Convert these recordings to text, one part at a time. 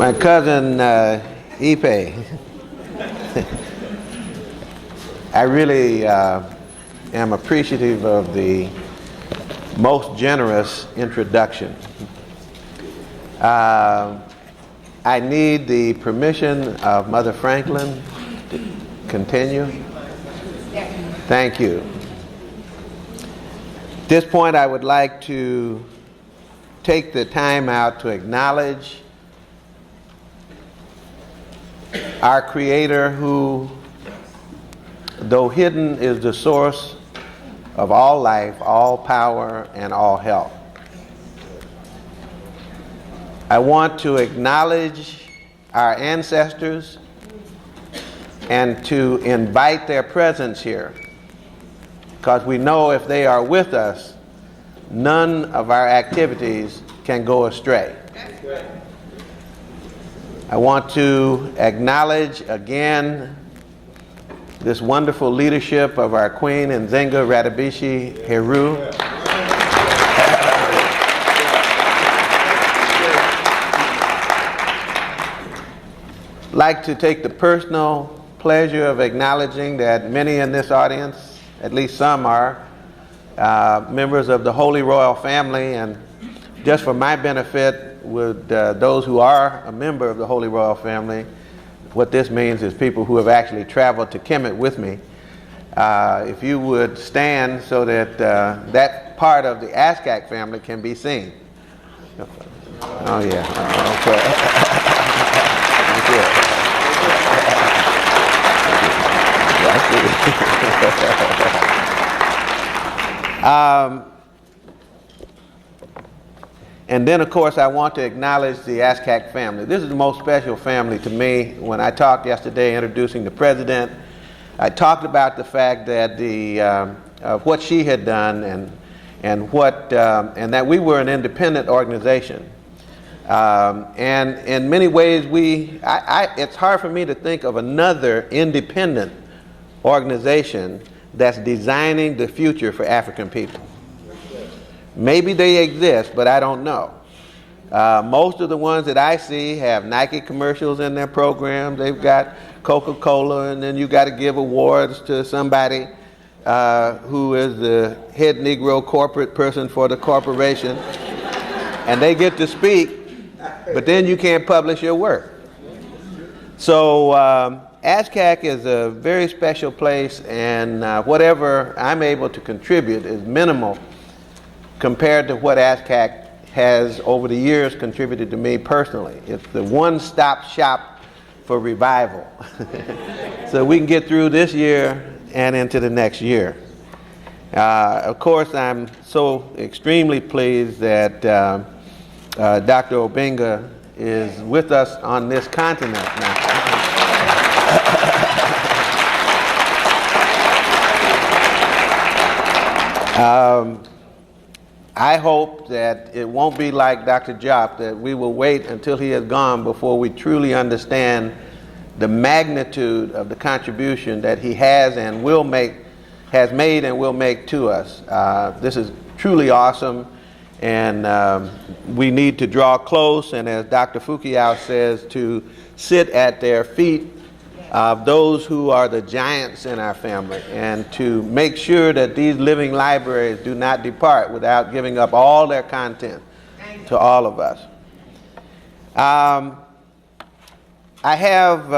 My cousin Ipe, I really am appreciative of the most generous introduction. I need the permission of Mother Franklin to continue. Thank you. At this point, I would like to take the time out to acknowledge our Creator, who, though hidden, is the source of all life, all power, and all health. I want to acknowledge our ancestors and to invite their presence here, because we know if they are with us, none of our activities can go astray. I want to acknowledge again this wonderful leadership of our Queen Nzinga Radabishi Heru. I'd like to take the personal pleasure of acknowledging that many in this audience, at least some are, members of the Holy Royal Family, and just for my benefit, with those who are a member of the Holy Royal Family, what this means is people who have actually traveled to Kemet with me. If you would stand so that that part of the Askak family can be seen. Oh yeah, okay. Thank you. And then, of course, I want to acknowledge the Askak family. This is the most special family to me. When I talked yesterday introducing the president, I talked about the fact that what she had done and that we were an independent organization. And in many ways, it's hard for me to think of another independent organization that's designing the future for African people. Maybe they exist, but I don't know. Most of the ones that I see have Nike commercials in their programs. They've got Coca-Cola, and then you got to give awards to somebody who is the head Negro corporate person for the corporation, and they get to speak, but then you can't publish your work. So ASCAC is a very special place, and whatever I'm able to contribute is minimal compared to what ASCAC has over the years contributed to me personally. It's the one-stop shop for revival. So we can get through this year and into the next year. Of course, I'm so extremely pleased that Dr. Obinga is with us on this continent now. I hope that it won't be like Dr. Jop, that we will wait until he is gone before we truly understand the magnitude of the contribution that he has made and will make to us. This is truly awesome, and we need to draw close, and as Dr. Fukuyao says, to sit at their feet of those who are the giants in our family, and to make sure that these living libraries do not depart without giving up all their content to all of us. I have,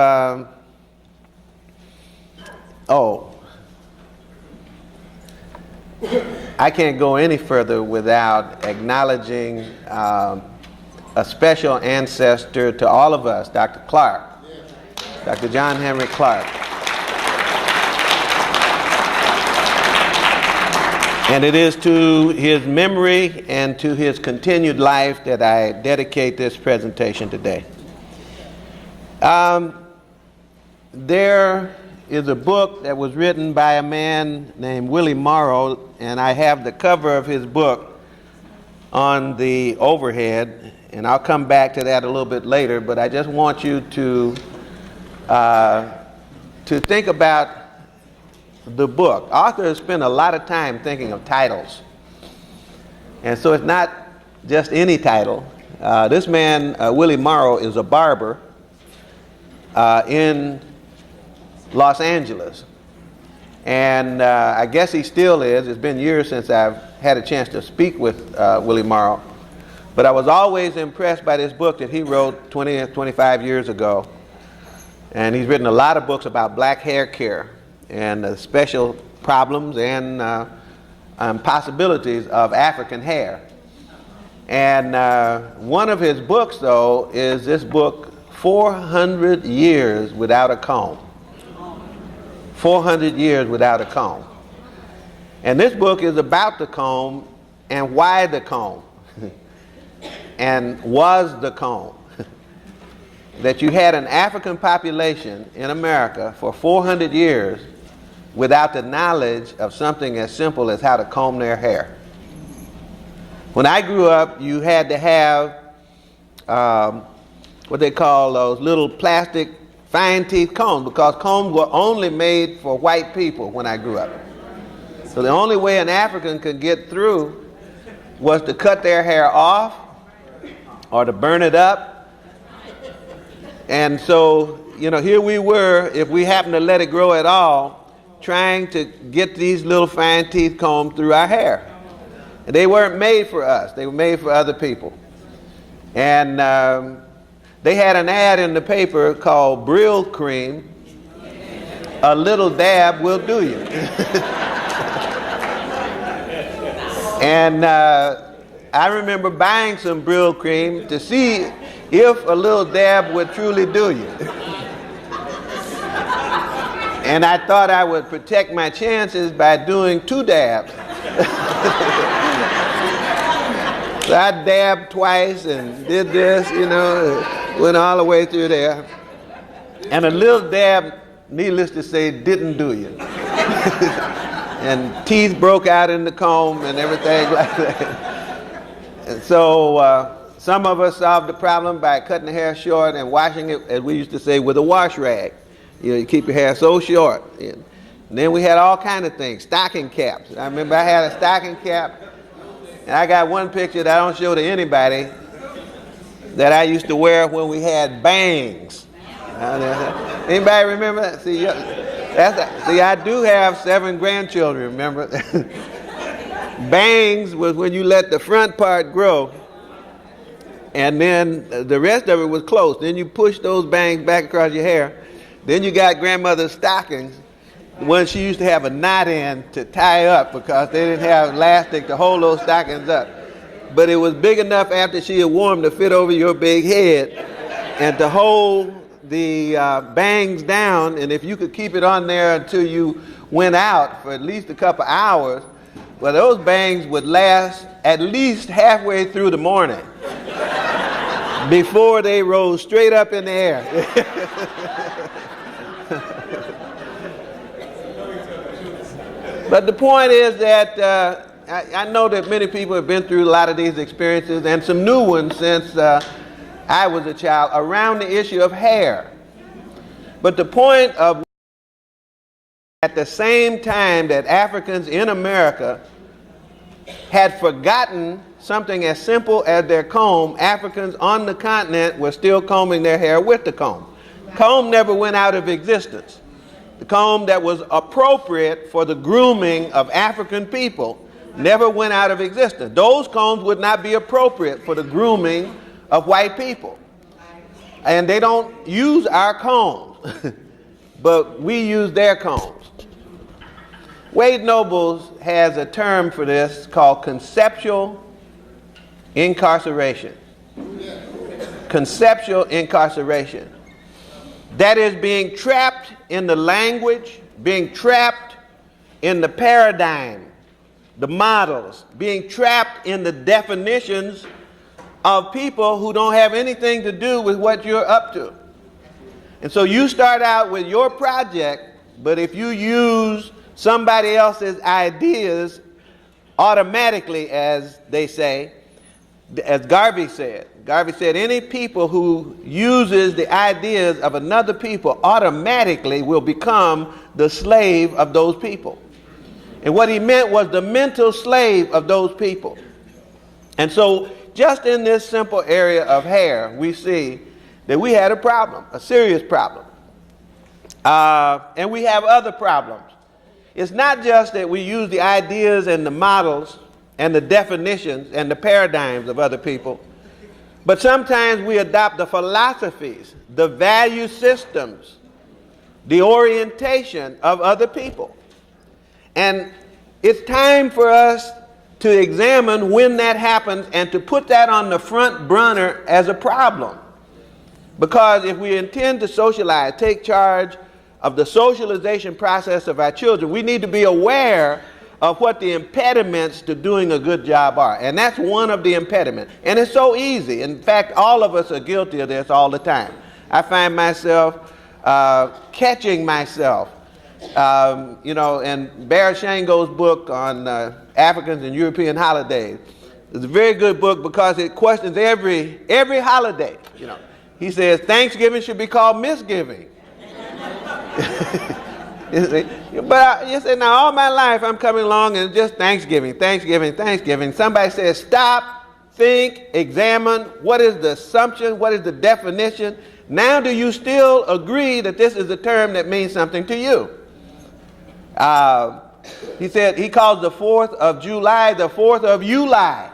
I can't go any further without acknowledging a special ancestor to all of us, Dr. Clark. Dr. John Henry Clark. And it is to his memory and to his continued life that I dedicate this presentation today. There is a book that was written by a man named Willie Morrow, and I have the cover of his book on the overhead, and I'll come back to that a little bit later, but I just want you to think about the book. Authors spend a lot of time thinking of titles. And so it's not just any title. This man, Willie Morrow, is a barber in Los Angeles. And I guess he still is. It's been years since I've had a chance to speak with Willie Morrow. But I was always impressed by this book that he wrote 20 or 25 years ago. And he's written a lot of books about black hair care and special problems and possibilities of African hair. And one of his books, though, is this book, 400 Years Without a Comb. 400 Years Without a Comb. And this book is about the comb and why the comb and was the comb. That you had an African population in America for 400 years without the knowledge of something as simple as how to comb their hair. When I grew up, you had to have what they call those little plastic fine teeth combs, because combs were only made for white people when I grew up. So the only way an African could get through was to cut their hair off or to burn it up. And so, you know, here we were, if we happened to let it grow at all, trying to get these little fine teeth combs through our hair. And they weren't made for us. They were made for other people. And they had an ad in the paper called Brill Cream. A little dab will do you. And I remember buying some Brill Cream to see if a little dab would truly do you. And I thought I would protect my chances by doing 2 dabs. So I dabbed twice and did this, you know, went all the way through there. And a little dab, needless to say, didn't do you. And teeth broke out in the comb and everything like that. And so some of us solved the problem by cutting the hair short and washing it, as we used to say, with a wash rag. You know, you keep your hair so short. And then we had all kinds of things, stocking caps. I remember I had a stocking cap. And I got one picture that I don't show to anybody that I used to wear when we had bangs. Anybody remember that? See, I do have 7 grandchildren, remember? Bangs was when you let the front part grow and then the rest of it was close. Then you push those bangs back across your hair. Then you got grandmother's stockings, the ones she used to have a knot in to tie up because they didn't have elastic to hold those stockings up. But it was big enough after she had worn to fit over your big head and to hold the bangs down. And if you could keep it on there until you went out for at least a couple hours, well, those bangs would last at least halfway through the morning before they rose straight up in the air. But the point is that I know that many people have been through a lot of these experiences and some new ones since I was a child around the issue of hair. But the point of at the same time that Africans in America had forgotten something as simple as their comb, Africans on the continent were still combing their hair with the comb. Comb never went out of existence. The comb that was appropriate for the grooming of African people never went out of existence. Those combs would not be appropriate for the grooming of white people. And they don't use our combs, but we use their combs. Wade Nobles has a term for this called conceptual incarceration. Conceptual incarceration. That is being trapped in the language, being trapped in the paradigm, the models, being trapped in the definitions of people who don't have anything to do with what you're up to. And so you start out with your project, but if you use somebody else's ideas automatically, as they say, as Garvey said, any people who uses the ideas of another people automatically will become the slave of those people. And what he meant was the mental slave of those people. And so just in this simple area of hair, we see that we had a problem, a serious problem. And we have other problems. It's not just that we use the ideas and the models and the definitions and the paradigms of other people, but sometimes we adopt the philosophies, the value systems, the orientation of other people. And it's time for us to examine when that happens and to put that on the front burner as a problem. Because if we intend to socialize, take charge of the socialization process of our children, we need to be aware of what the impediments to doing a good job are. And that's one of the impediments. And it's so easy. In fact, all of us are guilty of this all the time. I find myself catching myself. In Barry Shango's book on Africans and European holidays, it's a very good book because it questions every holiday. He says Thanksgiving should be called Misgiving. But you say, now all my life I'm coming along and just Thanksgiving. Somebody says, stop, think, examine. What is the assumption? What is the definition? Now do you still agree that this is a term that means something to you? He said he calls the 4th of July the 4th of July.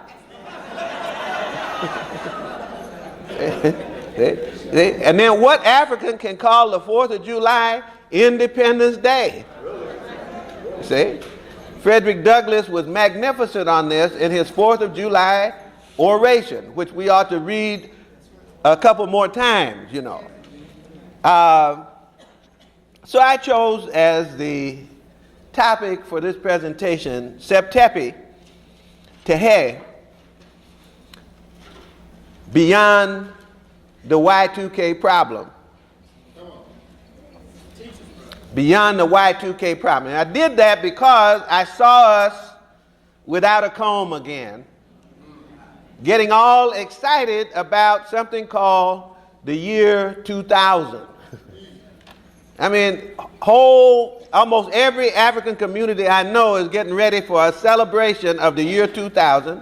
And then what African can call the 4th of July Independence Day? See? Frederick Douglass was magnificent on this in his 4th of July oration, which we ought to read a couple more times, So I chose as the topic for this presentation, Septepi Tehe, beyond the Y2K problem. Beyond the Y2K problem. And I did that because I saw us without a comb again, getting all excited about something called the year 2000. I mean, almost every African community I know is getting ready for a celebration of the year 2000,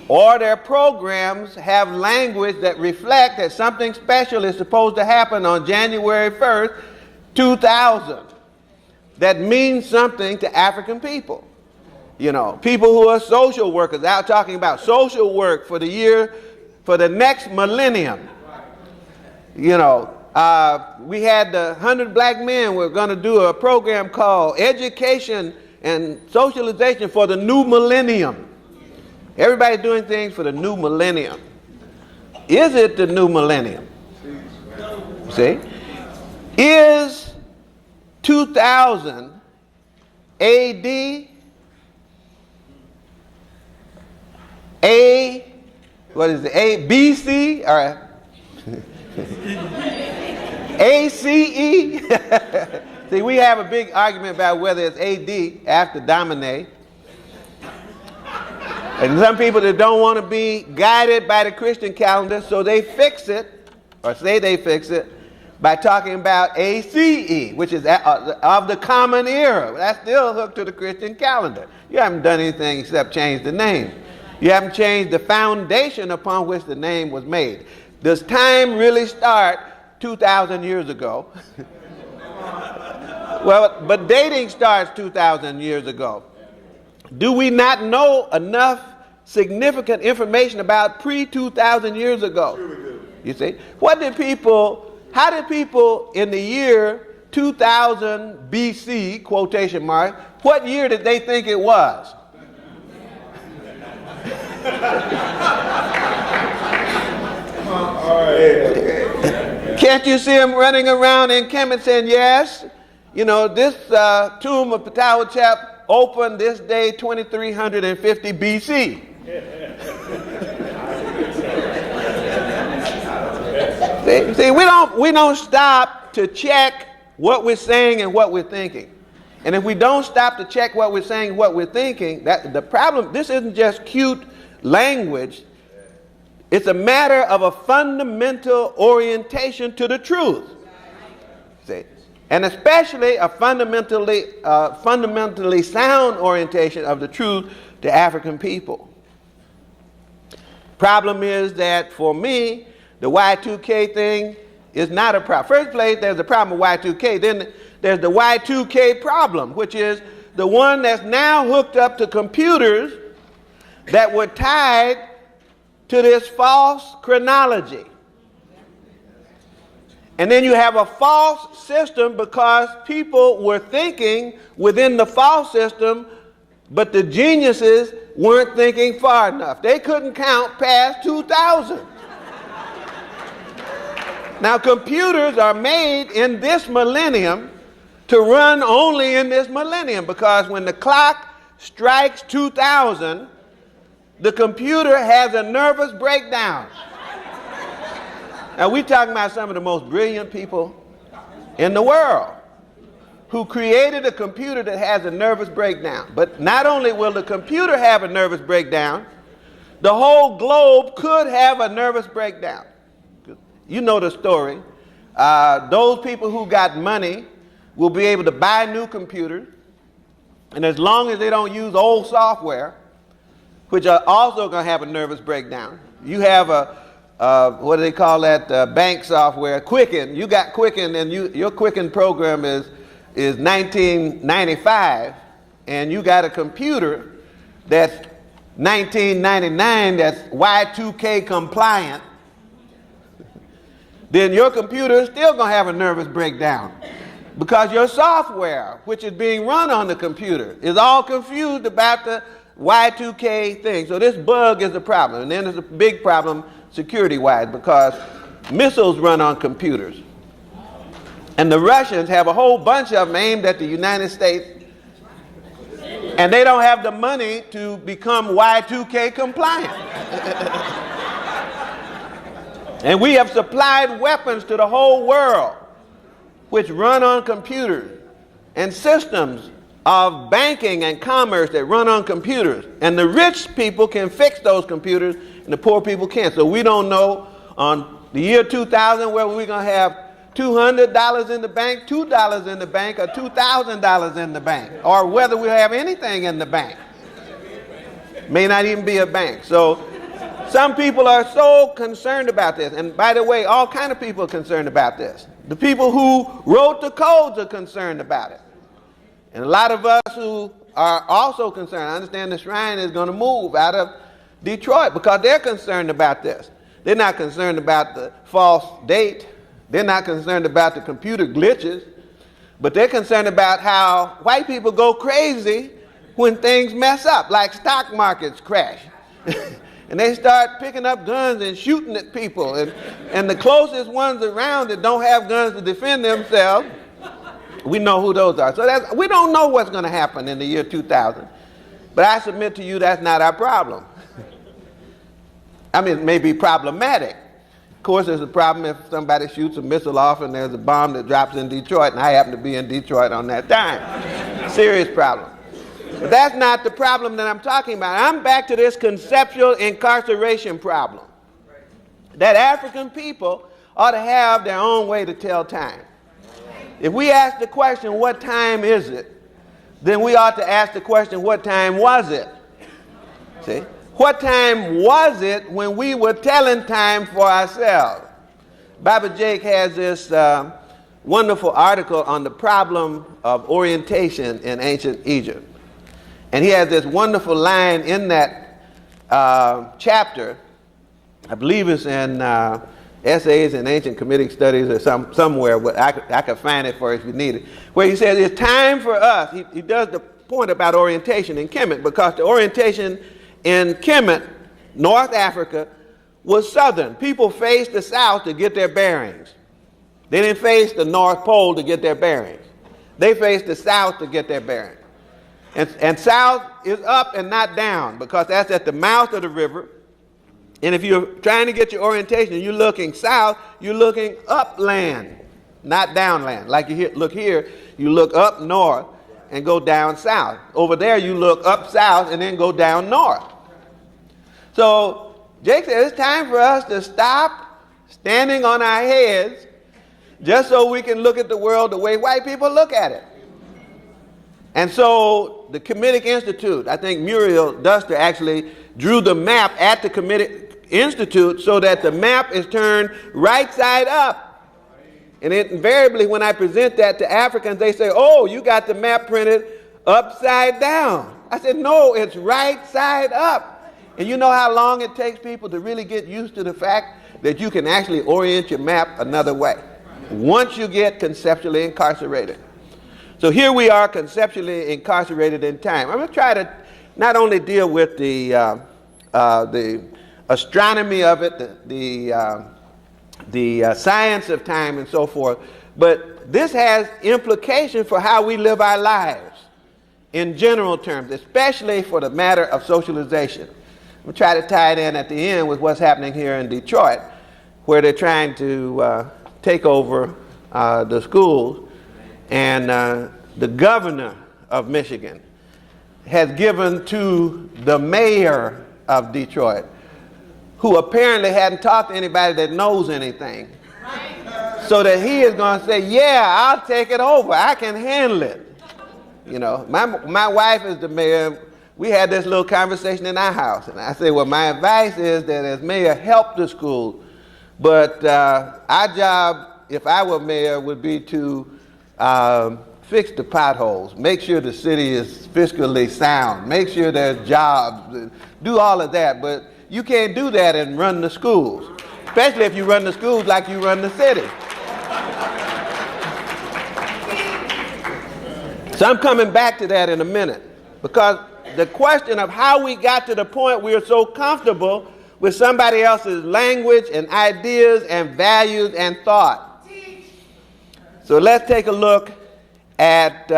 or their programs have language that reflect that something special is supposed to happen on January 1st, 2000. That means something to African people. People who are social workers out talking about social work for the next millennium. We had the 100 black men. We're going to do a program called Education and Socialization for the New Millennium. Everybody's doing things for the new millennium. Is it the new millennium? See? Is 2000 AD BC or ACE? See, we have a big argument about whether it's AD after Domine. And some people that don't want to be guided by the Christian calendar, so they fix it, or say they fix it, by talking about ACE, which is of the Common Era. That's still hooked to the Christian calendar. You haven't done anything except change the name. You haven't changed the foundation upon which the name was made. Does time really start 2,000 years ago? Well, but dating starts 2,000 years ago. Do we not know enough significant information about pre-2,000 years ago? Sure we do. You see? How did people in the year 2000 BC, quotation mark, what year did they think it was? Can't you see them running around in Kemet saying, yes, this tomb of Ptahhotep opened this day 2350 BC. See, we don't stop to check what we're saying and what we're thinking. And if we don't stop to check what we're saying and what we're thinking, the problem, this isn't just cute language. It's a matter of a fundamental orientation to the truth. See? And especially a fundamentally sound orientation of the truth to African people. Problem is that for me, the Y2K thing is not a problem. First place, there's a problem with Y2K. Then there's the Y2K problem, which is the one that's now hooked up to computers that were tied to this false chronology. And then you have a false system because people were thinking within the false system, but the geniuses weren't thinking far enough. They couldn't count past 2000. Now, computers are made in this millennium to run only in this millennium, because when the clock strikes 2000, the computer has a nervous breakdown. Now, we're talking about some of the most brilliant people in the world who created a computer that has a nervous breakdown. But not only will the computer have a nervous breakdown, the whole globe could have a nervous breakdown. You know the story. Those people who got money will be able to buy new computers, and as long as they don't use old software, which are also going to have a nervous breakdown. You have what do they call that, bank software, Quicken. You got Quicken, and your Quicken program is 1995, and you got a computer that's 1999 that's Y2K compliant. Then your computer is still going to have a nervous breakdown, because your software, which is being run on the computer, is all confused about the Y2K thing. So this bug is a problem. And then there's a big problem security-wise, because missiles run on computers. And the Russians have a whole bunch of them aimed at the United States, and they don't have the money to become Y2K compliant. And we have supplied weapons to the whole world which run on computers, and systems of banking and commerce that run on computers. And the rich people can fix those computers and the poor people can't. So we don't know on the year 2000 whether we're going to have $200 in the bank, $2 in the bank, or $2,000 in the bank, or whether we have anything in the bank. May not even be a bank. So some people are so concerned about this. And by the way, all kind of people are concerned about this. The people who wrote the codes are concerned about it. And a lot of us who are also concerned, I understand the shrine is going to move out of Detroit because they're concerned about this. They're not concerned about the false date. They're not concerned about the computer glitches. But they're concerned about how white people go crazy when things mess up, like stock markets crash. And they start picking up guns and shooting at people. And the closest ones around that don't have guns to defend themselves, we know who those are. So we don't know what's going to happen in the year 2000. But I submit to you that's not our problem. I mean, it may be problematic. Of course, there's a problem if somebody shoots a missile off and there's a bomb that drops in Detroit, and I happen to be in Detroit on that time. Serious problem. But that's not the problem that I'm talking about. I'm back to this conceptual incarceration problem. That African people ought to have their own way to tell time. If we ask the question, what time is it? Then we ought to ask the question, what time was it? See? What time was it when we were telling time for ourselves? Baba Jake has this wonderful article on the problem of orientation in ancient Egypt. And he has this wonderful line in that chapter, I believe it's in Essays in Ancient Kemetic Studies or somewhere, but I could find it for you if you need it, where he says it's time for us. He does the point about orientation in Kemet, because the orientation in Kemet, North Africa, was southern. People faced the south to get their bearings. They didn't face the North Pole to get their bearings. They faced the south to get their bearings. And south is up and not down, because that's at the mouth of the river. And if you're trying to get your orientation, you're looking south, you're looking upland, not downland. Like you look here, you look up north and go down south. Over there, you look up south and then go down north. So Jake said it's time for us to stop standing on our heads just so we can look at the world the way white people look at it. And so the Kemetic Institute, I think Muriel Duster actually drew the map at the Kemetic Institute so that the map is turned right side up. And invariably when I present that to Africans, they say, oh, you got the map printed upside down. I said, no, it's right side up. And you know how long it takes people to really get used to the fact that you can actually orient your map another way once you get conceptually incarcerated. So here we are conceptually incarcerated in time. I'm going to try to not only deal with the astronomy of it, the science of time and so forth, but this has implications for how we live our lives in general terms, especially for the matter of socialization. We'll try to tie it in at the end with what's happening here in Detroit, where they're trying to take over the schools. And the governor of Michigan has given to the mayor of Detroit, who apparently hadn't talked to anybody that knows anything, so that he is going to say, yeah, I'll take it over. I can handle it. You know, my wife is the mayor. We had this little conversation in our house. And I said, well, my advice is that as mayor, help the school. But our job, if I were mayor, would be to fix the potholes, make sure the city is fiscally sound, make sure there's jobs, do all of that. But you can't do that and run the schools, especially if you run the schools like you run the city. So I'm coming back to that in a minute, because the question of how we got to the point we are so comfortable with somebody else's language and ideas and values and thought. So let's take a look at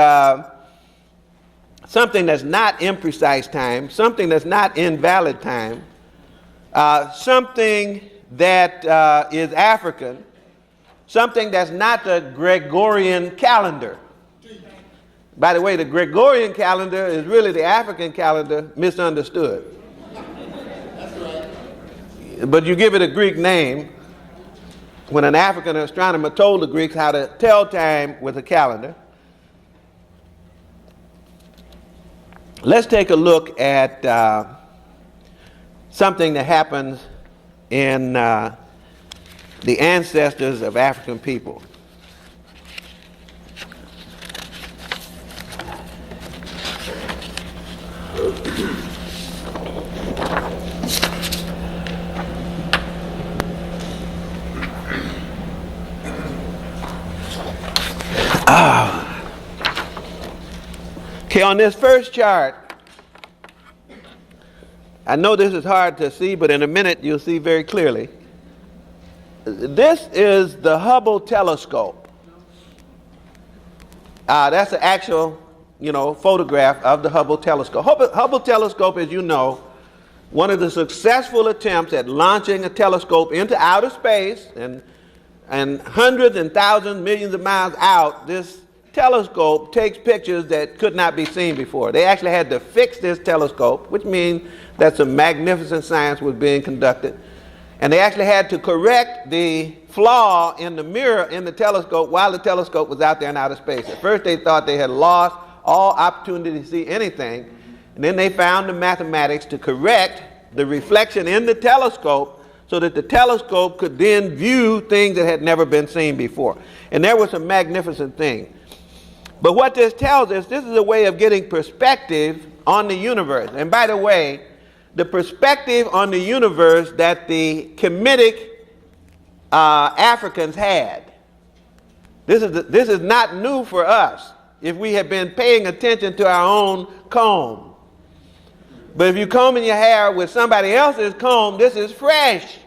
something that's not imprecise time, something that's not invalid time, something that is African, something that's not the Gregorian calendar. By the way, the Gregorian calendar is really the African calendar misunderstood. But you give it a Greek name. When an African astronomer told the Greeks how to tell time with a calendar. Let's take a look at something that happens in the ancestors of African people. Okay, on this first chart, I know this is hard to see, but in a minute you'll see very clearly. This is the Hubble Telescope. That's an actual, photograph of the Hubble Telescope. Hubble Telescope, as you know, one of the successful attempts at launching a telescope into outer space, and hundreds and thousands, millions of miles out, this telescope takes pictures that could not be seen before. They actually had to fix this telescope, which means that some magnificent science was being conducted. And they actually had to correct the flaw in the mirror in the telescope while the telescope was out there in outer space. At first they thought they had lost all opportunity to see anything, and then they found the mathematics to correct the reflection in the telescope so that the telescope could then view things that had never been seen before. And there were some magnificent things. But what this tells us, this is a way of getting perspective on the universe. And by the way, the perspective on the universe that the Kemetic Africans had. This is not new for us if we have been paying attention to our own comb. But if you're combing your hair with somebody else's comb, this is fresh.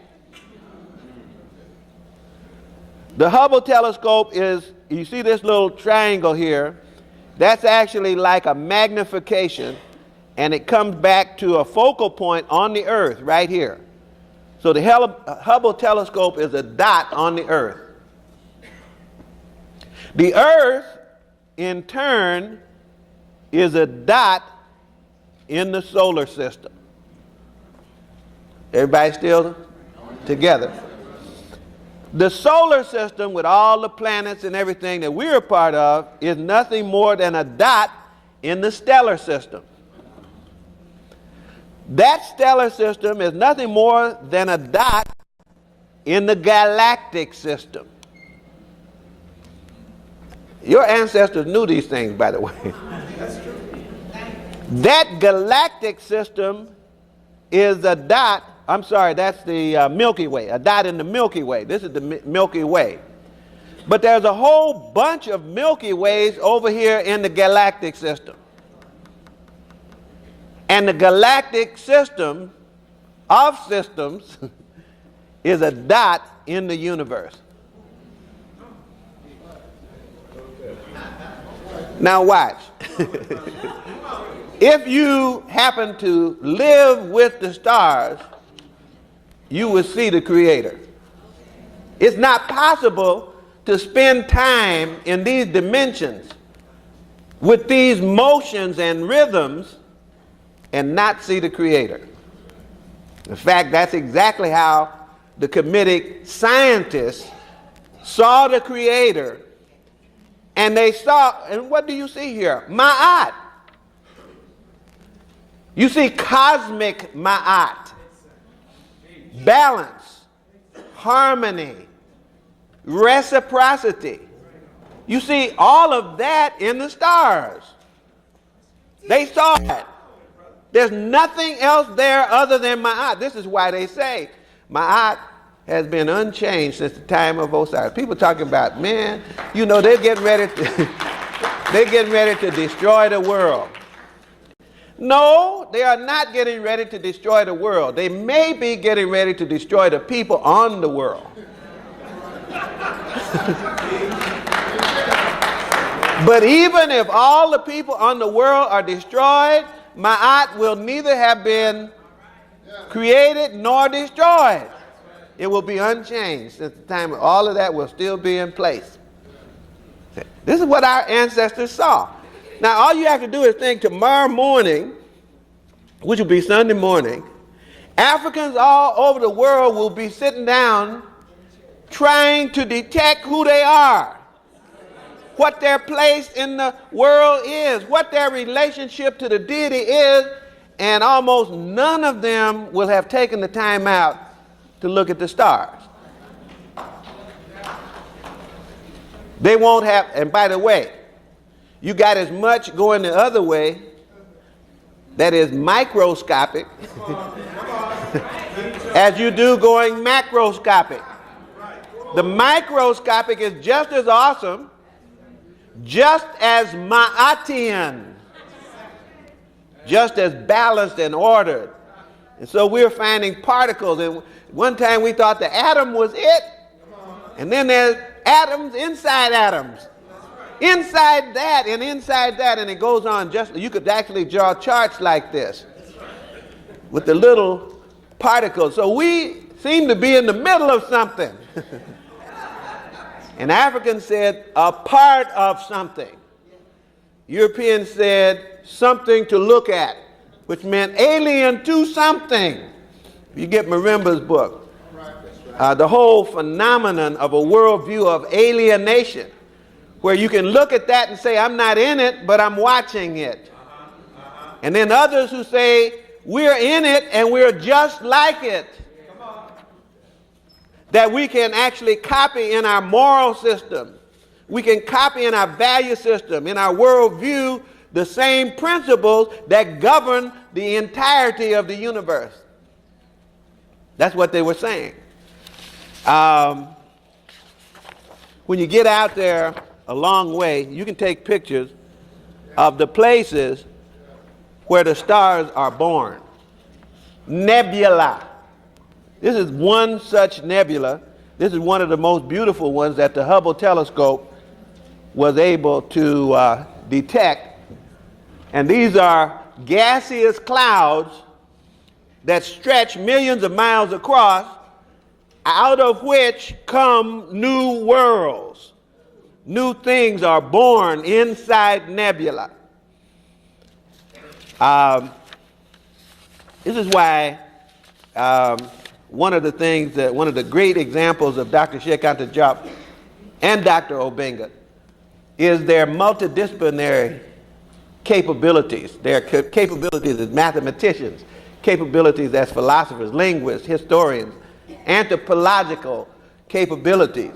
The Hubble telescope is, you see this little triangle here, that's actually like a magnification, and it comes back to a focal point on the Earth right here. So the Hubble telescope is a dot on the Earth. The Earth, in turn, is a dot in the solar system. Everybody still together? The solar system, with all the planets and everything that we're a part of, is nothing more than a dot in the stellar system. That stellar system is nothing more than a dot in the galactic system. Your ancestors knew these things, by the way. That galactic system is a dot, that's the Milky Way, a dot in the Milky Way. This is the Milky Way. But there's a whole bunch of Milky Ways over here in the galactic system. And the galactic system of systems is a dot in the universe. Now watch. If you happen to live with the stars, you will see the Creator. It's not possible to spend time in these dimensions with these motions and rhythms and not see the Creator. In fact, that's exactly how the Kemetic scientists saw the Creator, and they saw, and what do you see here? Ma'at. You see cosmic ma'at, balance, harmony, reciprocity. You see all of that in the stars. They saw it. There's nothing else there other than Ma'at. This is why they say Ma'at has been unchanged since the time of Osiris. People talking about, man, you know, they're getting ready to destroy the world. No, they are not getting ready to destroy the world. They may be getting ready to destroy the people on the world. But even if all the people on the world are destroyed, Ma'at will neither have been created nor destroyed. It will be unchanged since the time all of that will still be in place. This is what our ancestors saw. Now all you have to do is think tomorrow morning, which will be Sunday morning, Africans all over the world will be sitting down trying to detect who they are, what their place in the world is, what their relationship to the deity is, and almost none of them will have taken the time out to look at the stars. They won't have, and by the way, you got as much going the other way that is microscopic as you do going macroscopic. The microscopic is just as awesome, just as Ma'atian, just as balanced and ordered. And so we're finding particles. And one time we thought the atom was it, and then there's atoms inside atoms. Inside that and inside that, and it goes on. Just you could actually draw charts like this with the little particles. So we seem to be in the middle of something. And Africans said a part of something. Europeans said something to look at, which meant alien to something. If you get Marimba's book, the whole phenomenon of a worldview of alienation, where you can look at that and say, I'm not in it, but I'm watching it. And then others who say, we're in it and we're just like it. That we can actually copy in our moral system. We can copy in our value system, in our worldview, the same principles that govern the entirety of the universe. That's what they were saying. When you get out there a long way, you can take pictures of the places where the stars are born. Nebula. This is one such nebula. This is one of the most beautiful ones that the Hubble Telescope was able to detect. And these are gaseous clouds that stretch millions of miles across, out of which come new worlds. New things are born inside nebula. This is why one of the great examples of Dr. Sheikh Anta Diop and Dr. Obenga is their multidisciplinary capabilities, their capabilities as mathematicians, capabilities as philosophers, linguists, historians, anthropological capabilities.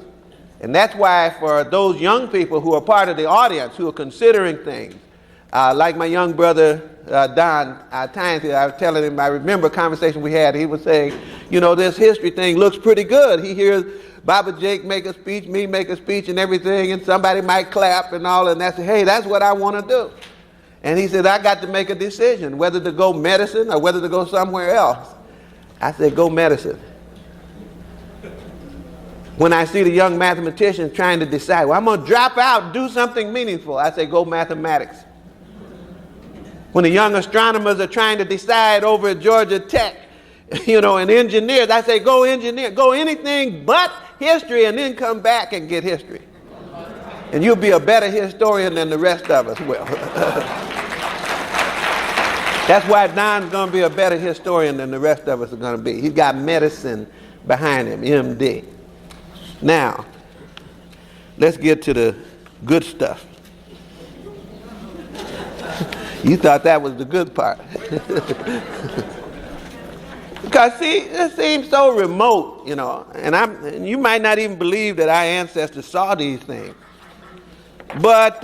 And that's why for those young people who are part of the audience, who are considering things, like my young brother Don Tynes, I was telling him, I remember a conversation we had, he was saying, you know, this history thing looks pretty good. He hears Baba Jake make a speech, me make a speech and everything, and somebody might clap and all, and that's, hey, that's what I want to do. And he said, I got to make a decision whether to go medicine or whether to go somewhere else. I said, go medicine. When I see the young mathematicians trying to decide, well, I'm going to drop out and do something meaningful, I say, go mathematics. When the young astronomers are trying to decide over at Georgia Tech, you know, and engineers, I say, go engineer, go anything but history, and then come back and get history. And you'll be a better historian than the rest of us will. That's why Don's going to be a better historian than the rest of us are going to be. He's got medicine behind him, MD. Now, let's get to the good stuff. You thought that was the good part. Because see, it seems so remote, you know, and you might not even believe that our ancestors saw these things. But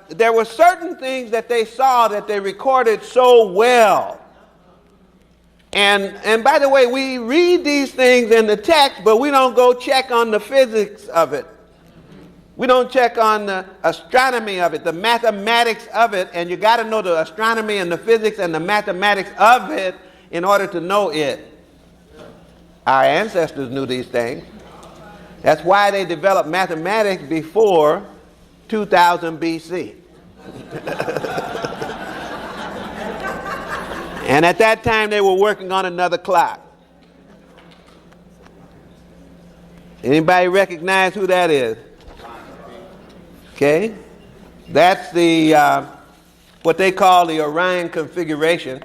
there were certain things that they saw that they recorded so well. And by the way, we read these things in the text, but we don't go check on the physics of it. We don't check on the astronomy of it, the mathematics of it, and you got to know the astronomy and the physics and the mathematics of it in order to know it. Our ancestors knew these things. That's why they developed mathematics before 2000 BC. And at that time they were working on another clock. Anybody recognize who that is? Okay, that's the what they call the Orion Configuration.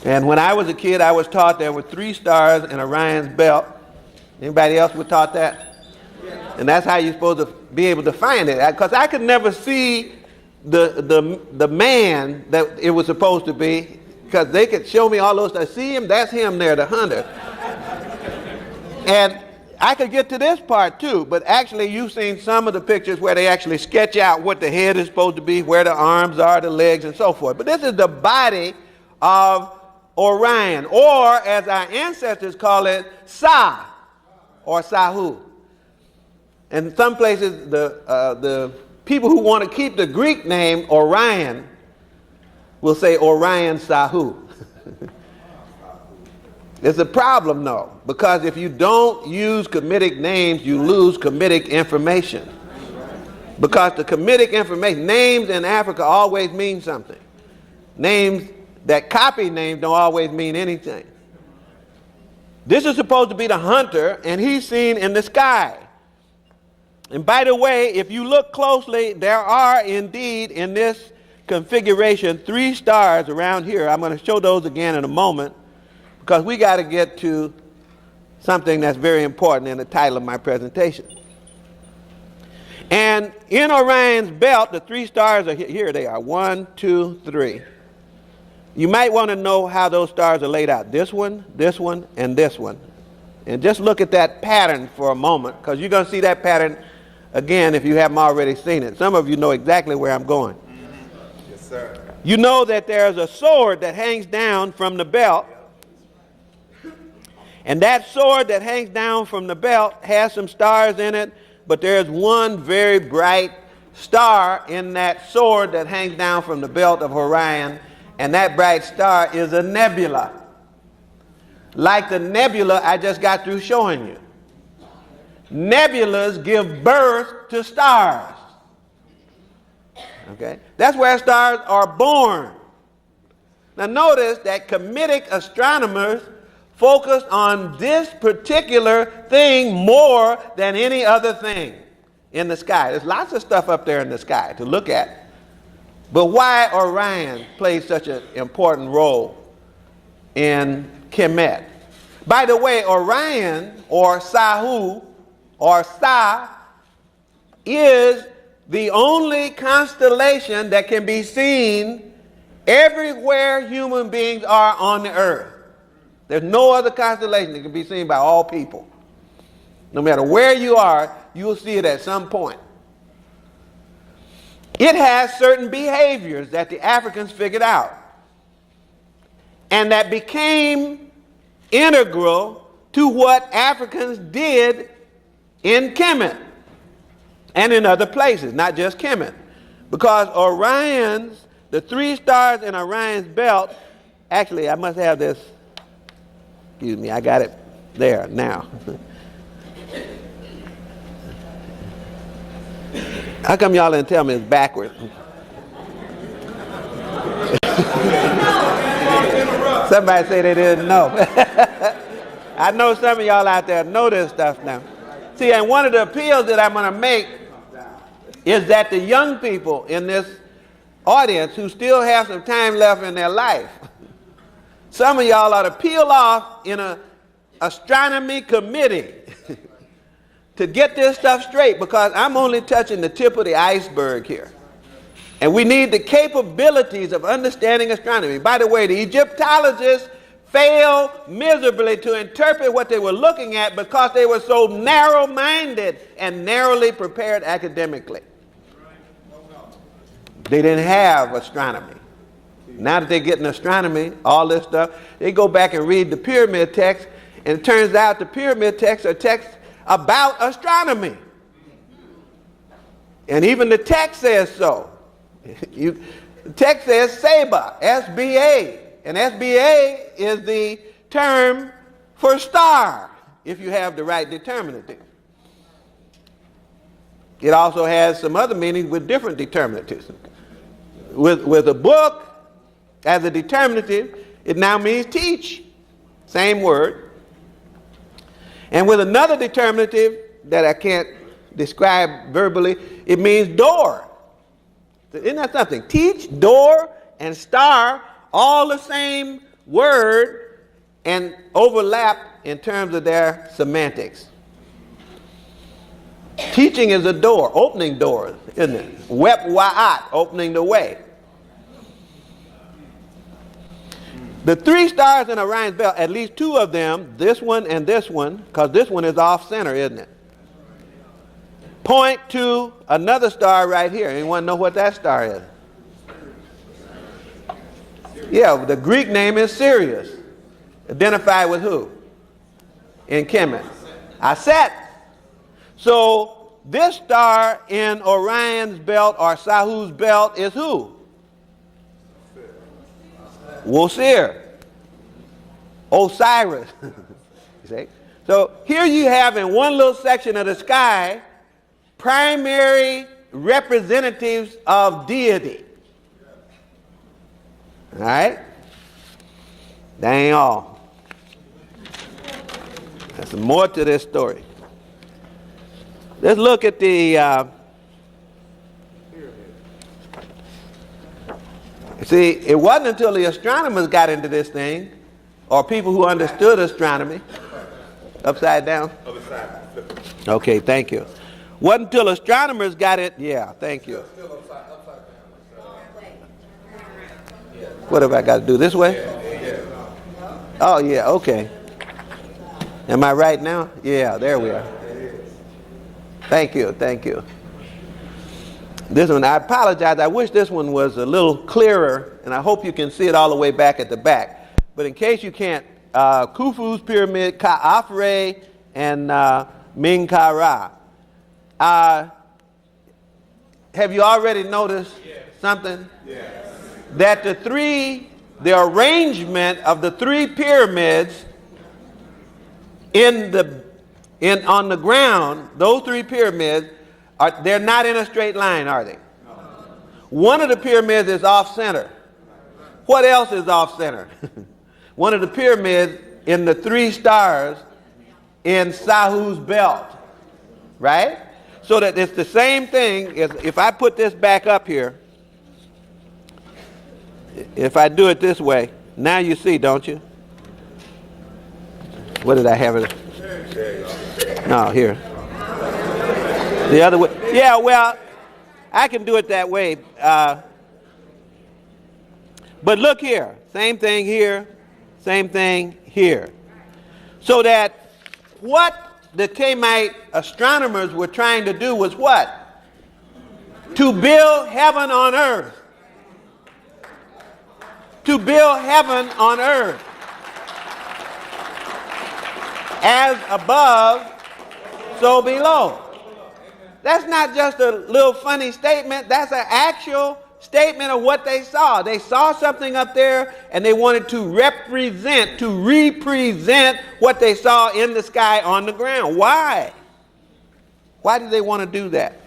And when I was a kid, I was taught there were 3 stars in Orion's belt. Anybody else was taught that? And that's how you're supposed to be able to find it. Because I could never see the man that it was supposed to be, because they could show me all those. I see him, that's him there, the hunter. And I could get to this part too, but actually you've seen some of the pictures where they actually sketch out what the head is supposed to be, where the arms are, the legs, and so forth. But this is the body of Orion, or as our ancestors call it, Sa, or Sahu. In some places, the people who want to keep the Greek name Orion will say Orion Sahu. It's a problem though, because if you don't use Kemetic names, you lose Kemetic information. Because the Kemetic information, names in Africa always mean something. Names that copy names don't always mean anything. This is supposed to be the hunter, and he's seen in the sky. And by the way, if you look closely, there are indeed in this configuration 3 stars around here. I'm going to show those again in a moment, because we got to get to something that's very important in the title of my presentation. And in Orion's belt, the 3 stars are here. They are 1, 2, 3. You might want to know how those stars are laid out. This one, and this one. And just look at that pattern for a moment, because you're going to see that pattern again if you haven't already seen it. Some of you know exactly where I'm going. Yes, sir. You know that there's a sword that hangs down from the belt. And that sword that hangs down from the belt has some stars in it, but there's one very bright star in that sword that hangs down from the belt of Orion, and that bright star is a nebula. Like the nebula I just got through showing you. Nebulas give birth to stars. Okay? That's where stars are born. Now notice that Kemetic astronomers focused on this particular thing more than any other thing in the sky. There's lots of stuff up there in the sky to look at. But why Orion plays such an important role in Kemet? By the way, Orion, or Sahu, or Sa, is the only constellation that can be seen everywhere human beings are on the earth. There's no other constellation that can be seen by all people. No matter where you are, you will see it at some point. It has certain behaviors that the Africans figured out and that became integral to what Africans did in Kemet and in other places, not just Kemet. Because Orion's, the 3 stars in Orion's belt, actually I must have this, excuse me, I got it there now. How come y'all didn't tell me it's backwards? Somebody say they didn't know. I know some of y'all out there know this stuff now. See, and one of the appeals that I'm going to make is that the young people in this audience who still have some time left in their life, some of y'all ought to peel off in an astronomy committee to get this stuff straight, because I'm only touching the tip of the iceberg here. And we need the capabilities of understanding astronomy. By the way, the Egyptologists failed miserably to interpret what they were looking at because they were so narrow-minded and narrowly prepared academically. They didn't have astronomy. Now that they're getting astronomy, all this stuff, they go back and read the pyramid text, and it turns out the pyramid texts are texts about astronomy. And even the text says so. The text says SABA, S-B-A. And S-B-A is the term for star, if you have the right determinative. It also has some other meanings with different determinatives. With a book as a determinative, it now means teach. Same word. And with another determinative that I can't describe verbally, it means door. Isn't that something? Teach, door, and star, all the same word and overlap in terms of their semantics. Teaching is a door, opening doors, isn't it? Wep wa'at, opening the way. The 3 stars in Orion's belt, at least 2 of them, this one and this one, because this one is off center, isn't it? Point to another star right here. Anyone know what that star is? Yeah, the Greek name is Sirius. Identified with who? In Kemet. Aset. So this star in Orion's belt or Sahu's belt is who? Wosir. Osiris. See? So here you have in one little section of the sky primary representatives of deity. All right? That ain't all. There's some more to this story. Let's look at the see, it wasn't until the astronomers got into this thing, or people who understood astronomy, upside down? Okay, thank you. Wasn't until astronomers got it, yeah, thank you. What have I got to do, this way? Oh, yeah, okay. Am I right now? Yeah, there we are. Thank you, thank you. This one, I apologize. I wish this one was a little clearer, and I hope you can see it all the way back at the back. But in case you can't, Khufu's pyramid, Ka'afre, and Menkaure. Have you already noticed something? Yes. That the arrangement of the 3 pyramids on the ground, those 3 pyramids, they're not in a straight line, are they? No. One of the pyramids is off center. What else is off center? One of the pyramids in the 3 stars in Sahu's belt, right? So that it's the same thing as if I put this back up here. If I do it this way, now you see, don't you? What did I have it? No, here. The other way. Yeah, well, I can do it that way. But look here, same thing here, same thing here. So that what the Kemite astronomers were trying to do was what? To build heaven on earth. To build heaven on earth. As above, so below. That's not just a little funny statement. That's an actual statement of what they saw. They saw something up there and they wanted to represent what they saw in the sky on the ground. Why? Why did they want to do that?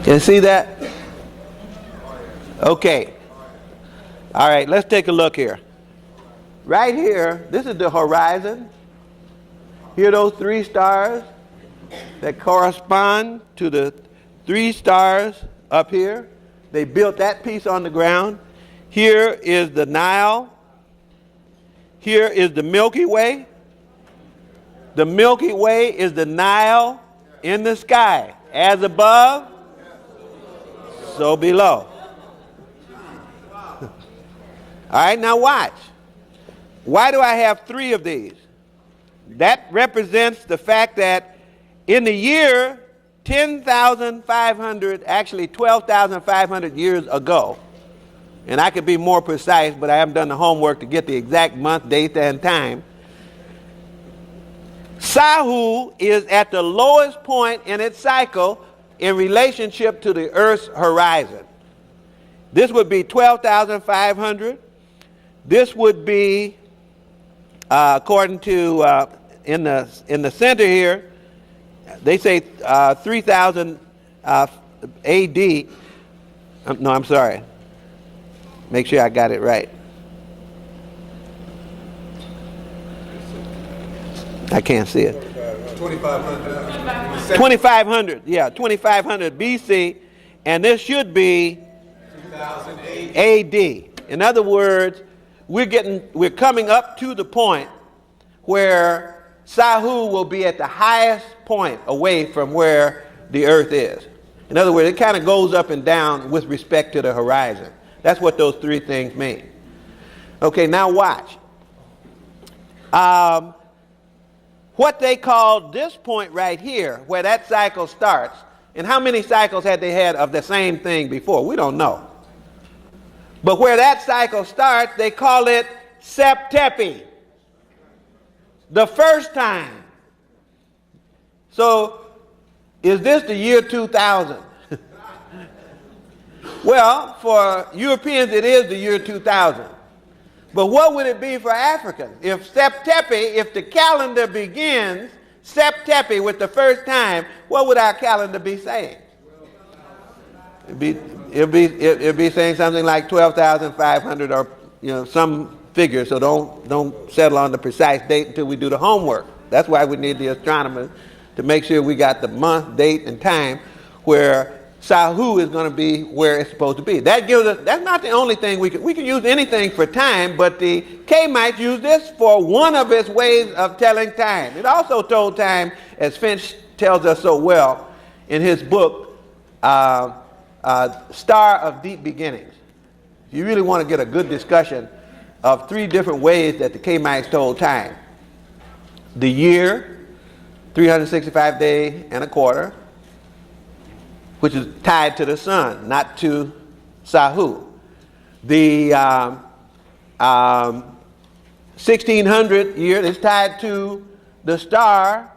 Can you see that? Okay. All right, let's take a look here. Right here, this is the horizon. Here are those three stars that correspond to the three stars up here. They built that piece on the ground. Here is the Nile. Here is the Milky Way. The Milky Way is the Nile in the sky. As above, so below. All right, now watch. Why do I have three of these? That represents the fact that in the year 10,500, actually 12,500 years ago, and I could be more precise, but I haven't done the homework to get the exact month, date, and time. Sahu is at the lowest point in its cycle in relationship to the Earth's horizon. This would be 12,500. This would be, according to in the center here, they say 3,000 A.D. No, I'm sorry. Make sure I got it right. I can't see it. 2,500. 2,500, yeah, 2,500 BC, and this should be 2000 AD. In other words, we're coming up to the point where Sahu will be at the highest point away from where the Earth is. In other words, it kind of goes up and down with respect to the horizon. That's what those three things mean. Okay, now watch. What they call this point right here, where that cycle starts, and how many cycles had they had of the same thing before? We don't know. But where that cycle starts, they call it Septepi, the first time. So, is this the year 2000? Well, for Europeans, it is the year 2000. But what would it be for Africans? If Septepi, if the calendar begins Septepi with the first time, what would our calendar be saying? It'd be saying something like 12,500 or some figure. So don't settle on the precise date until we do the homework. That's why we need the astronomers to make sure we got the month, date, and time where Sahu is going to be where it's supposed to be. That gives us. That's not the only thing we can use anything for time, but the Kemites use this for one of its ways of telling time. It also told time, as Finch tells us so well in his book, Star of Deep Beginnings. If you really want to get a good discussion of three different ways that the Kemites told time: the year, 365 days and a quarter, which is tied to the sun, not to Sahu. The 1600 year is tied to the star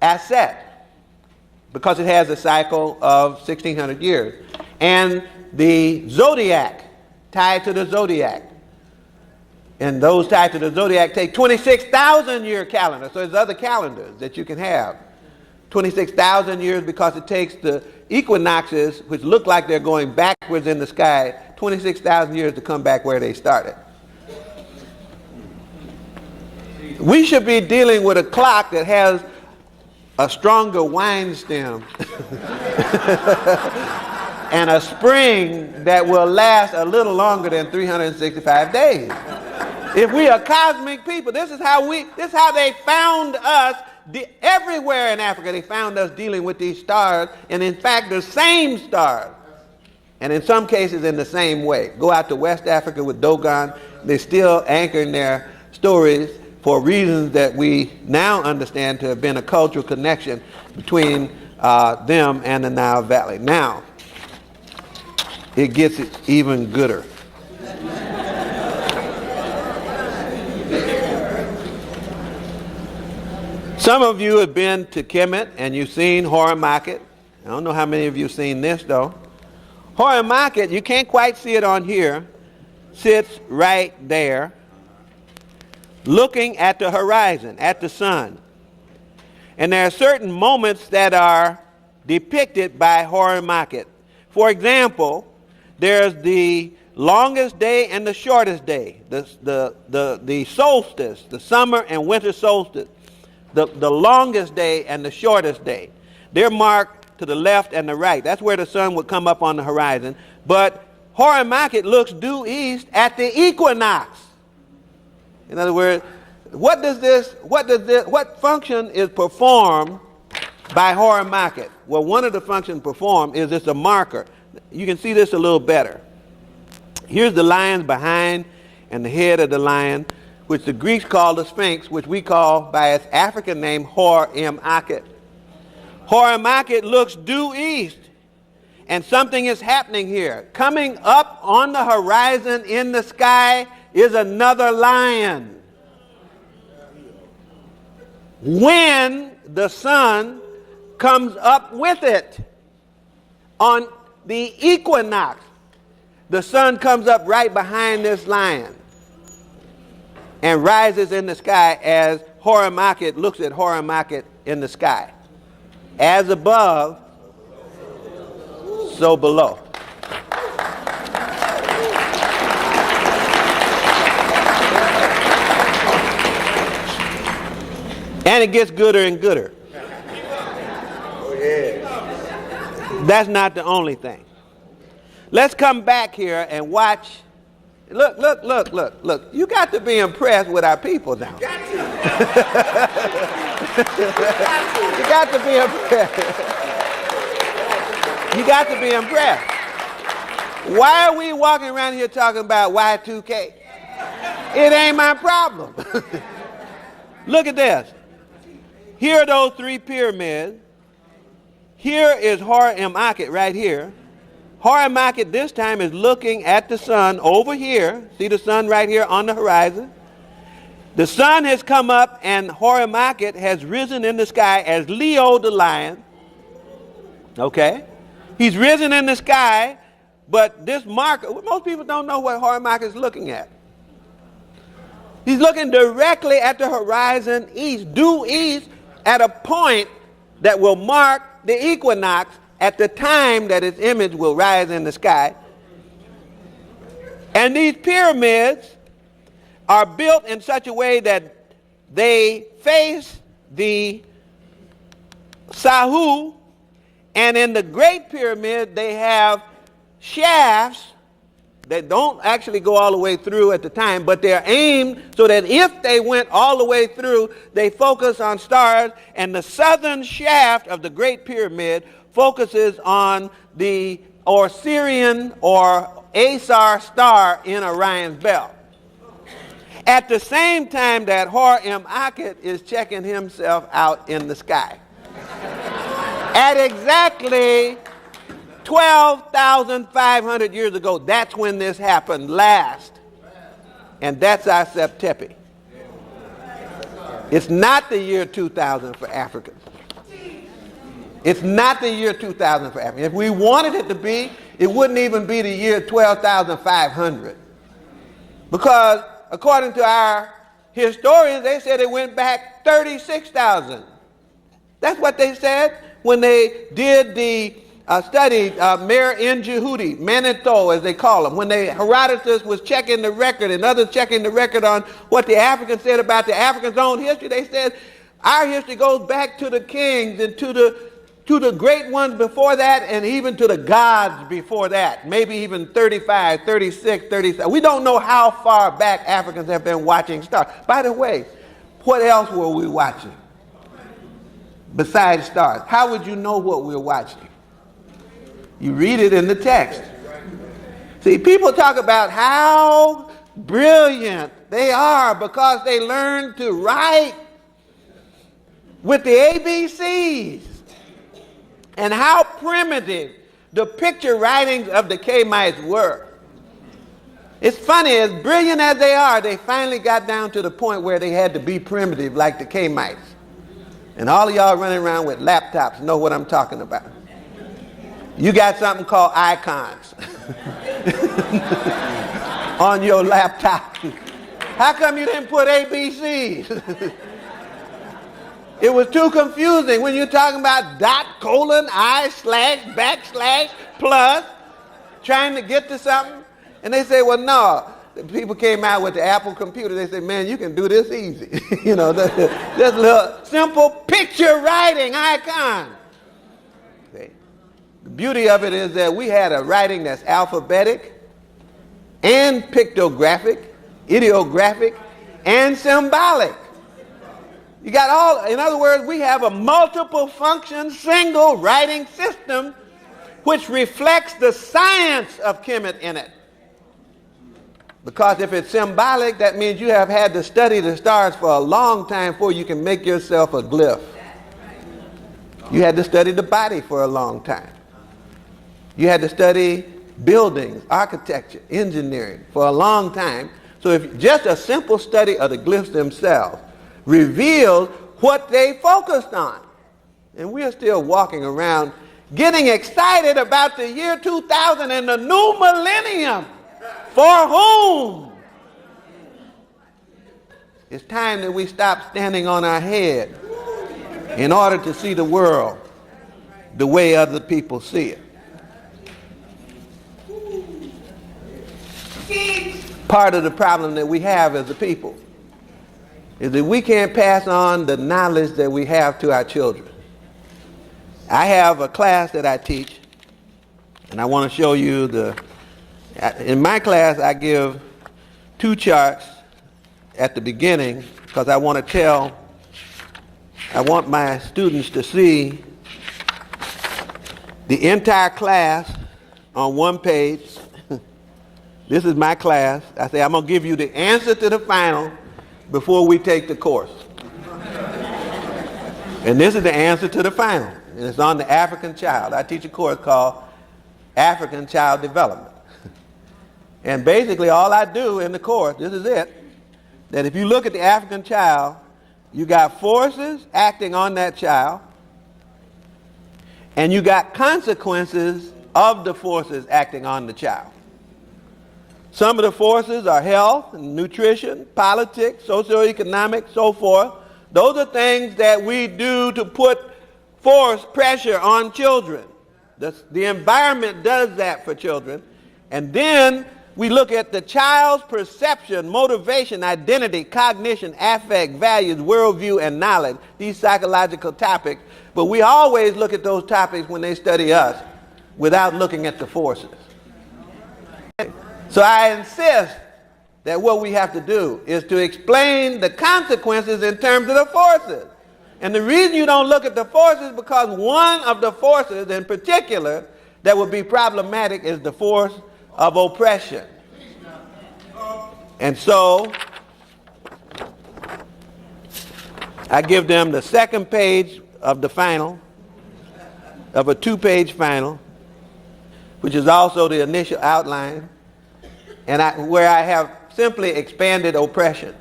Aset, because it has a cycle of 1600 years. And the zodiac, tied to the zodiac. And those tied to the zodiac take 26,000 year calendar. So there's other calendars that you can have. 26,000 years, because it takes the equinoxes, which look like they're going backwards in the sky, 26,000 years to come back where they started. We should be dealing with a clock that has a stronger wind stem and a spring that will last a little longer than 365 days. If we are cosmic people, this is how they found us everywhere in Africa. They found us dealing with these stars, and in fact, the same stars. And in some cases in the same way. Go out to West Africa with Dogon, they're still anchoring their stories for reasons that we now understand to have been a cultural connection between them and the Nile Valley. Now, it gets even gooder. Some of you have been to Kemet and you've seen Horemheb. I don't know how many of you have seen this though. Horemheb, you can't quite see it on here, sits right there looking at the horizon, at the sun. And there are certain moments that are depicted by Horemheb. For example, there's the longest day and the shortest day, the solstice, the summer and winter solstice, the longest day and the shortest day. They're marked to the left and the right. That's where the sun would come up on the horizon. But Horemheb looks due east at the equinox. In other words, what function is performed by Horemheb? Well, one of the functions performed is it's a marker. You can see this a little better. Here's the lions behind and the head of the lion, which the Greeks call the Sphinx, which we call by its African name Horemheb. Horemheb looks due east, and something is happening here. Coming up on the horizon in the sky is another lion. When the sun comes up with it on the equinox, the sun comes up right behind this lion and rises in the sky as Horemheb looks at Horemheb in the sky. As above, so below. And it gets gooder and gooder. Oh, yeah. That's not the only thing. Let's come back here and watch. Look. You got to be impressed with our people now. You got to be impressed. You got to be impressed. Why are we walking around here talking about Y2K? It ain't my problem. Look at this. Here are those three pyramids. Here is Horemheb right here. Horemheb this time is looking at the sun over here. See the sun right here on the horizon? The sun has come up and Horemheb has risen in the sky as Leo the lion. Okay? He's risen in the sky, but this marker, most people don't know what Horemheb is looking at. He's looking directly at the horizon east, due east, at a point that will mark the equinox at the time that its image will rise in the sky. And these pyramids are built in such a way that they face the Sahu, and in the Great Pyramid they have shafts that don't actually go all the way through at the time, but they're aimed so that if they went all the way through, they focus on stars, and the southern shaft of the Great Pyramid focuses on the Osirian or Asar star in Orion's belt. At the same time that Horemheb is checking himself out in the sky. At exactly 12,500 years ago, that's when this happened last. And that's our Septepi. It's not the year 2000 for Africans. It's not the year 2000 for Africans. If we wanted it to be, it wouldn't even be the year 12,500. Because according to our historians, they said it went back 36,000. That's what they said when they did the study, Mer in Jehudi, Manetho as they call them, when Herodotus was checking the record and others checking the record on what the Africans said about the Africans' own history. They said our history goes back to the kings and to the to the great ones before that, and even to the gods before that, maybe even 35, 36, 37. We don't know how far back Africans have been watching stars. By the way, what else were we watching besides stars? How would you know what we're watching? You read it in the text. See, people talk about how brilliant they are because they learned to write with the ABCs, and how primitive the picture writings of the Kamites were. It's funny, as brilliant as they are, they finally got down to the point where they had to be primitive like the Kamites. And all of y'all running around with laptops know what I'm talking about. You got something called icons on your laptop. How come you didn't put ABCs? It was too confusing when you're talking about dot, colon, I, slash, backslash, plus, trying to get to something. And they say, well, no. People came out with the Apple computer. They said, man, you can do this easy. You know, this little simple picture writing icon. See? The beauty of it is that we had a writing that's alphabetic and pictographic, ideographic, and symbolic. You got all, in other words, we have a multiple function, single writing system which reflects the science of Kemet in it. Because if it's symbolic, that means you have had to study the stars for a long time before you can make yourself a glyph. You had to study the body for a long time. You had to study buildings, architecture, engineering for a long time. So if just a simple study of the glyphs themselves reveals what they focused on. And we are still walking around getting excited about the year 2000 and the new millennium. For whom? It's time that we stop standing on our head in order to see the world the way other people see it. Part of the problem that we have as a people is that we can't pass on the knowledge that we have to our children. I have a class that I teach, and I want to show you in my class I give 2 charts at the beginning because I want my students to see the entire class on one page. This is my class. I say I'm going to give you the answer to the final before we take the course. And this is the answer to the final. And it's on the African child. I teach a course called African Child Development. And basically all I do in the course, this is it, that if you look at the African child, you got forces acting on that child, and you got consequences of the forces acting on the child. Some of the forces are health, nutrition, politics, socioeconomic, so forth. Those are things that we do to put force pressure on children. The environment does that for children. And then we look at the child's perception, motivation, identity, cognition, affect, values, worldview, and knowledge, these psychological topics. But we always look at those topics when they study us without looking at the forces. So I insist that what we have to do is to explain the consequences in terms of the forces. And the reason you don't look at the forces is because one of the forces in particular that would be problematic is the force of oppression. And so I give them the second page of the final, of a 2-page final, which is also the initial outline, and where I have simply expanded oppression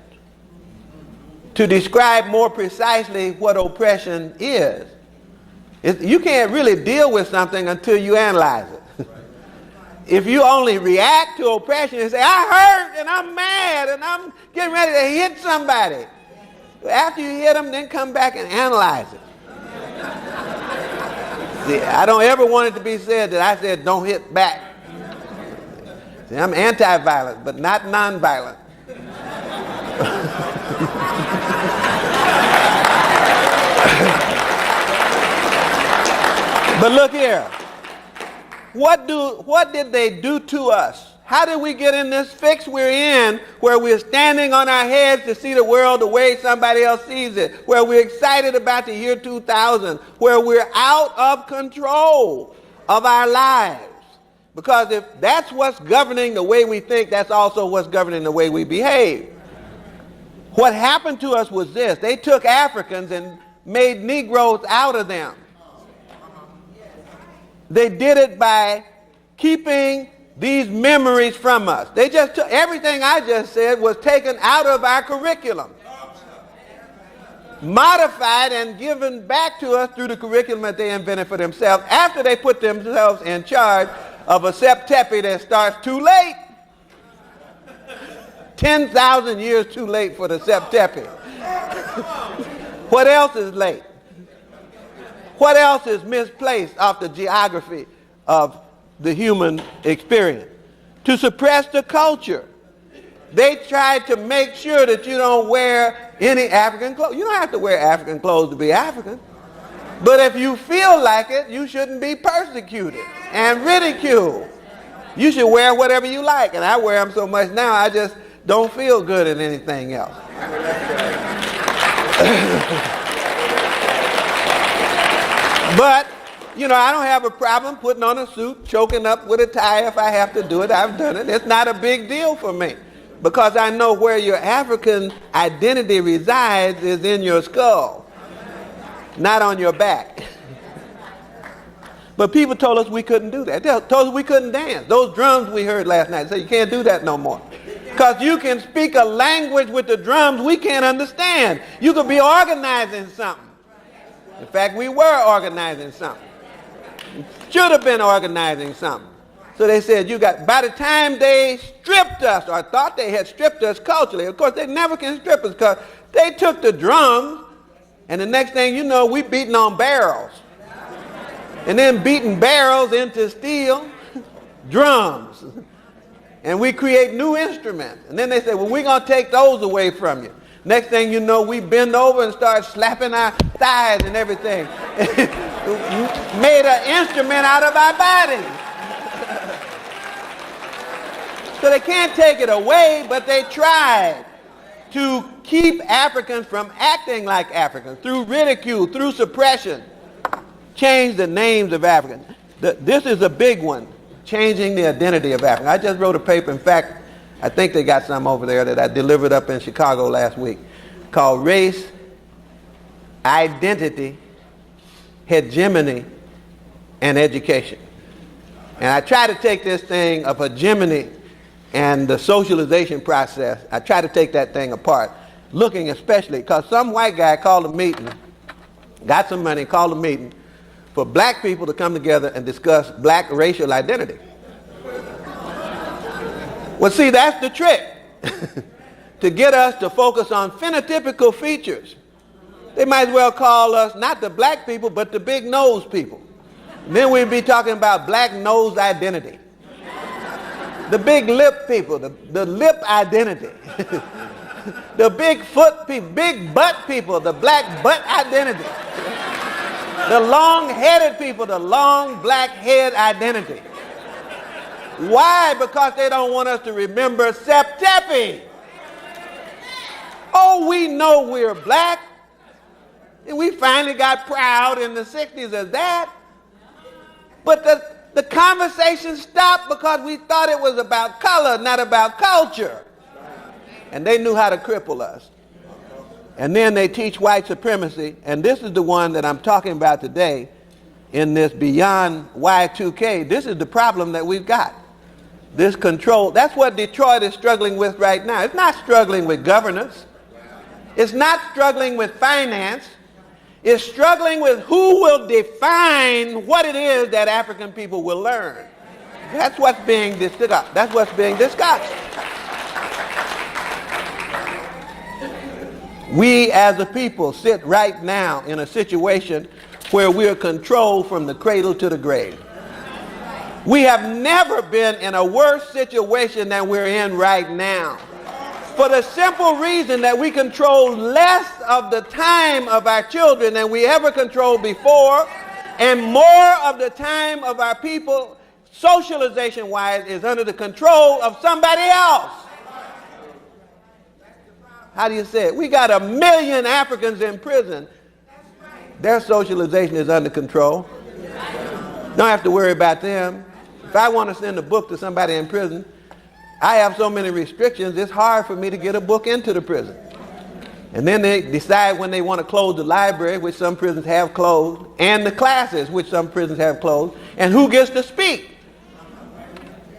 to describe more precisely what oppression is. You can't really deal with something until you analyze it. If you only react to oppression and say, I hurt and I'm mad and I'm getting ready to hit somebody. After you hit them, then come back and analyze it. See, I don't ever want it to be said that I said don't hit back. See, I'm anti-violent, but not non-violent. But look here. What did they do to us? How did we get in this fix we're in, where we're standing on our heads to see the world the way somebody else sees it, where we're excited about the year 2000, where we're out of control of our lives? Because if that's what's governing the way we think, that's also what's governing the way we behave. What happened to us was this. They took Africans and made Negroes out of them. They did it by keeping these memories from us. They just took everything I just said was taken out of our curriculum, modified and given back to us through the curriculum that they invented for themselves after they put themselves in charge of a September that starts too late. 10,000 years too late for the September. What else is late? What else is misplaced off the geography of the human experience? To suppress the culture. They tried to make sure that you don't wear any African clothes. You don't have to wear African clothes to be African. But if you feel like it, you shouldn't be persecuted and ridiculed. You should wear whatever you like. And I wear them so much now, I just don't feel good in anything else. But, you know, I don't have a problem putting on a suit, choking up with a tie if I have to do it. I've done it. It's not a big deal for me because I know where your African identity resides is in your skull, not on your back. But people told us we couldn't do that. They told us we couldn't dance. Those drums we heard last night said you can't do that no more. Because you can speak a language with the drums we can't understand. You could be organizing something. In fact, we were organizing something. Should have been organizing something. So they said by the time they stripped us, or thought they had stripped us culturally, of course they never can strip us because they took the drums and the next thing you know, we beating on barrels. And then beating barrels into steel, drums. And we create new instruments. And then they say, well, we're going to take those away from you. Next thing you know, we bend over and start slapping our thighs and everything. Made an instrument out of our bodies. So they can't take it away, but they tried to keep Africans from acting like Africans through ridicule, through suppression. Change the names of Africans. This is a big one, changing the identity of Africans. I just wrote a paper, in fact, I think they got some over there that I delivered up in Chicago last week, called Race, Identity, Hegemony, and Education. And I try to take this thing of hegemony and the socialization process, I try to take that thing apart, looking especially, because some white guy called a meeting, got some money, called a meeting, for black people to come together and discuss black racial identity. Well, see, that's the trick. To get us to focus on phenotypical features. They might as well call us not the black people, but the big nose people. And then we'd be talking about black nose identity. The big lip people, the lip identity. The big foot people, big butt people, the black butt identity. The long-headed people, the long black head identity. Why? Because they don't want us to remember September. Oh, we know we're black. And we finally got proud in the 60s of that. But the conversation stopped because we thought it was about color, not about culture. And they knew how to cripple us. And then they teach white supremacy, and this is the one that I'm talking about today in this beyond Y2K. This is the problem that we've got. This control, that's what Detroit is struggling with right now. It's not struggling with governance. It's not struggling with finance. It's struggling with who will define what it is that African people will learn. That's what's being discussed. That's what's being discussed. We as a people sit right now in a situation where we are controlled from the cradle to the grave. We have never been in a worse situation than we're in right now. For the simple reason that we control less of the time of our children than we ever controlled before. And more of the time of our people, socialization-wise, is under the control of somebody else. How do you say it? We got 1 million Africans in prison. Their socialization is under control. Don't have to worry about them. If I want to send a book to somebody in prison, I have so many restrictions, it's hard for me to get a book into the prison. And then they decide when they want to close the library, which some prisons have closed, and the classes, which some prisons have closed, and who gets to speak.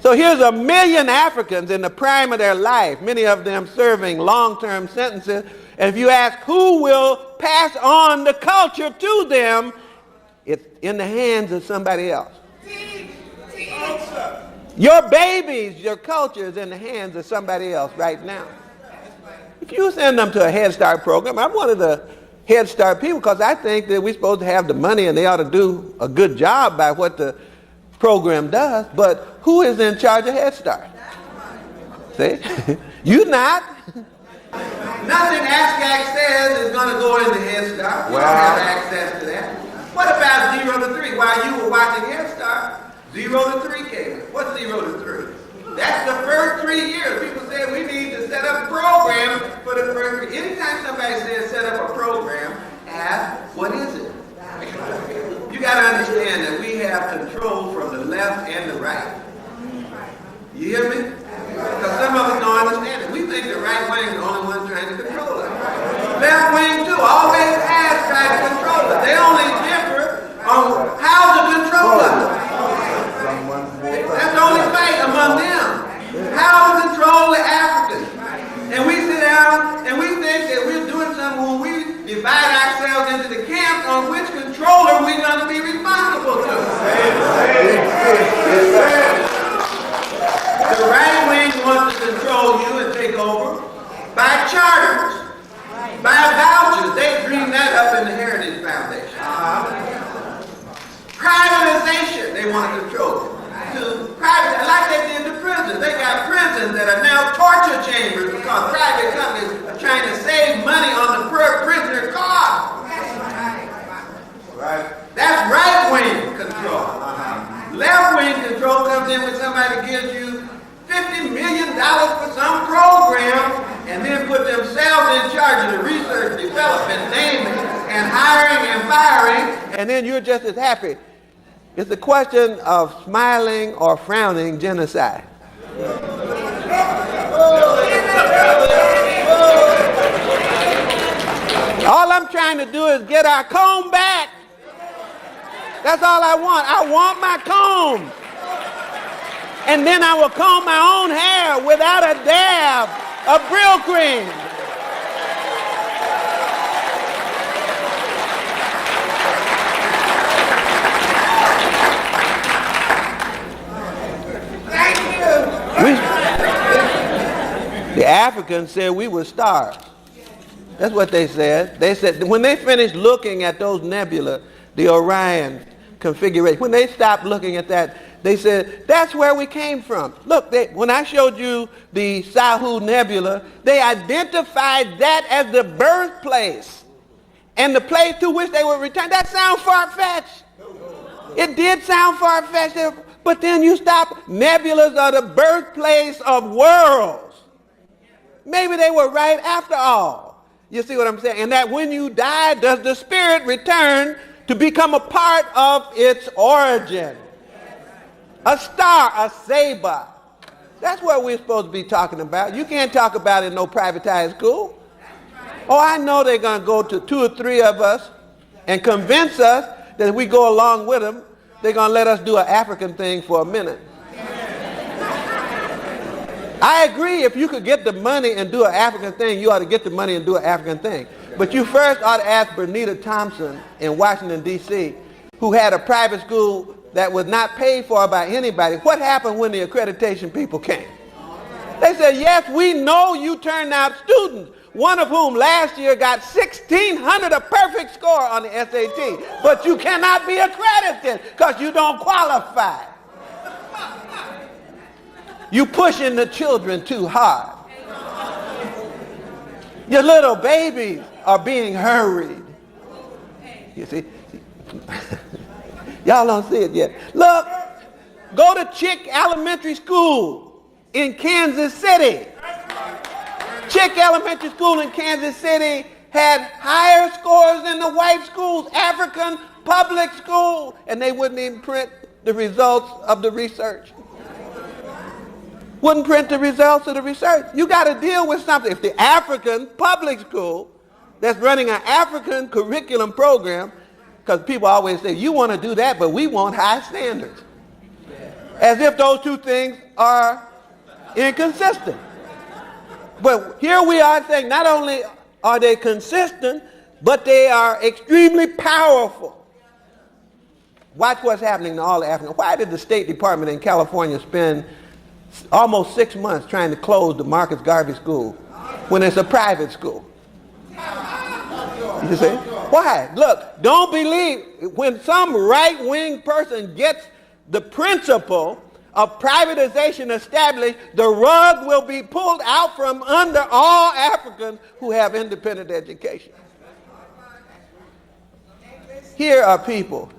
So here's 1 million Africans in the prime of their life, many of them serving long-term sentences. And if you ask who will pass on the culture to them, it's in the hands of somebody else. Your babies, your culture is in the hands of somebody else right now. If you send them to a Head Start program, I'm one of the Head Start people because I think that we're supposed to have the money and they ought to do a good job by what the program does. But who is in charge of Head Start? See? You not. Nothing ASCAC says is going to go into Head Start. We don't have access to that. What about 0 to 3? While you were watching Head Start, 0 to 3 came. What's 0 to 3? That's the first 3 years. People say we need to set up a program for the first 3. Anytime somebody says set up a program, ask, what is it? You got to understand that we have control from the left and the right. You hear me? Because some of us don't understand it. We think the right wing is the only one trying to control us. Left wing too always has tried to control us. They only differ on how to control us. That's the only fight among them. How to control the Africans. And we sit down and we think that we're doing something when we divide ourselves into the camps on which controller we're going to be responsible to. The right wing wants to control you and take over by charters, by vouchers. They dreamed that up in the Heritage Foundation. Privatization, they want to control it. To private, like they did the prisons. They got prisons that are now torture chambers because private companies are trying to save money on the per prisoner cost. Right. That's right-wing control. Left-wing control comes in when somebody gives you $50 million for some program and then put themselves in charge of the research, development, naming, and hiring and firing, and then you're just as happy. It's a question of smiling or frowning genocide. All I'm trying to do is get our comb back. That's all I want. I want my comb. And then I will comb my own hair without a dab of Brill cream. The Africans said we were stars. That's what they said. They said when they finished looking at those nebula, the Orion Configuration, when they stopped looking at that, they said, that's where we came from. Look, when I showed you the Sahu Nebula, they identified that as the birthplace and the place to which they would return. That sounds far-fetched. It did sound far-fetched, but then you stop. Nebulas are the birthplace of worlds. Maybe they were right after all. You see what I'm saying? And that when you die, does the spirit return to become a part of its origin? A star, a saber. That's what we're supposed to be talking about. You can't talk about it in no privatized school. Oh, I know they're going to go to 2 or 3 of us and convince us that if we go along with them, they're going to let us do an African thing for a minute. I agree, if you could get the money and do an African thing, you ought to get the money and do an African thing. But you first ought to ask Bernita Thompson in Washington, D.C., who had a private school that was not paid for by anybody, what happened when the accreditation people came? They said, yes, we know you turned out students, one of whom last year got 1,600, a perfect score on the SAT, but you cannot be accredited because you don't qualify. You pushing the children too hard. Your little babies are being hurried. You see? Y'all don't see it yet. Look, go to Chick Elementary School in Kansas City. Chick Elementary School in Kansas City had higher scores than the white schools, African public school, and they wouldn't even print the results of the research. Wouldn't print the results of the research. You got to deal with something. If the African public school that's running an African curriculum program, because people always say, you want to do that, but we want high standards. As if those two things are inconsistent. But here we are saying not only are they consistent, but they are extremely powerful. Watch what's happening to all the Africans. Why did the State Department in California spend almost 6 months trying to close the Marcus Garvey School when it's a private school? You see? Why? Look, don't believe when some right-wing person gets the principle of privatization established, the rug will be pulled out from under all Africans who have independent education. Here are people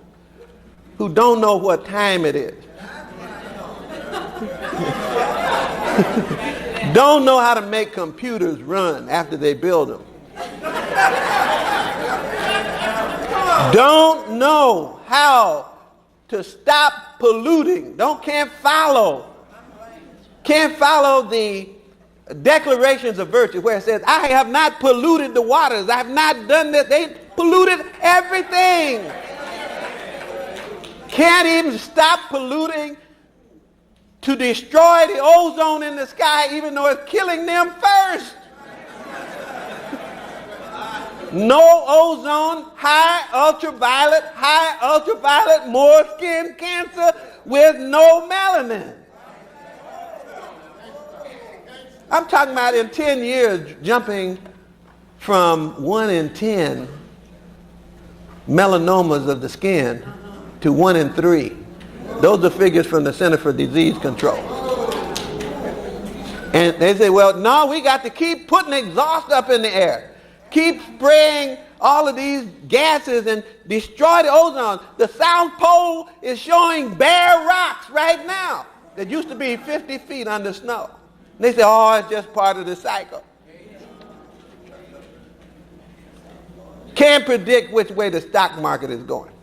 who don't know what time it is. Don't know how to make computers run after they build them. Don't know how to stop polluting. Can't follow the declarations of virtue where it says, I have not polluted the waters. I have not done this. They polluted everything. Can't even stop polluting to destroy the ozone in the sky, even though it's killing them first. No ozone, high ultraviolet, more skin cancer with no melanin. I'm talking about in 10 years jumping from 1 in 10 melanomas of the skin to 1 in 3. Those are figures from the Center for Disease Control. And they say, well, no, we got to keep putting exhaust up in the air. Keep spraying all of these gases and destroy the ozone. The South Pole is showing bare rocks right now that used to be 50 feet under snow. And they say, oh, it's just part of the cycle. Can't predict which way the stock market is going.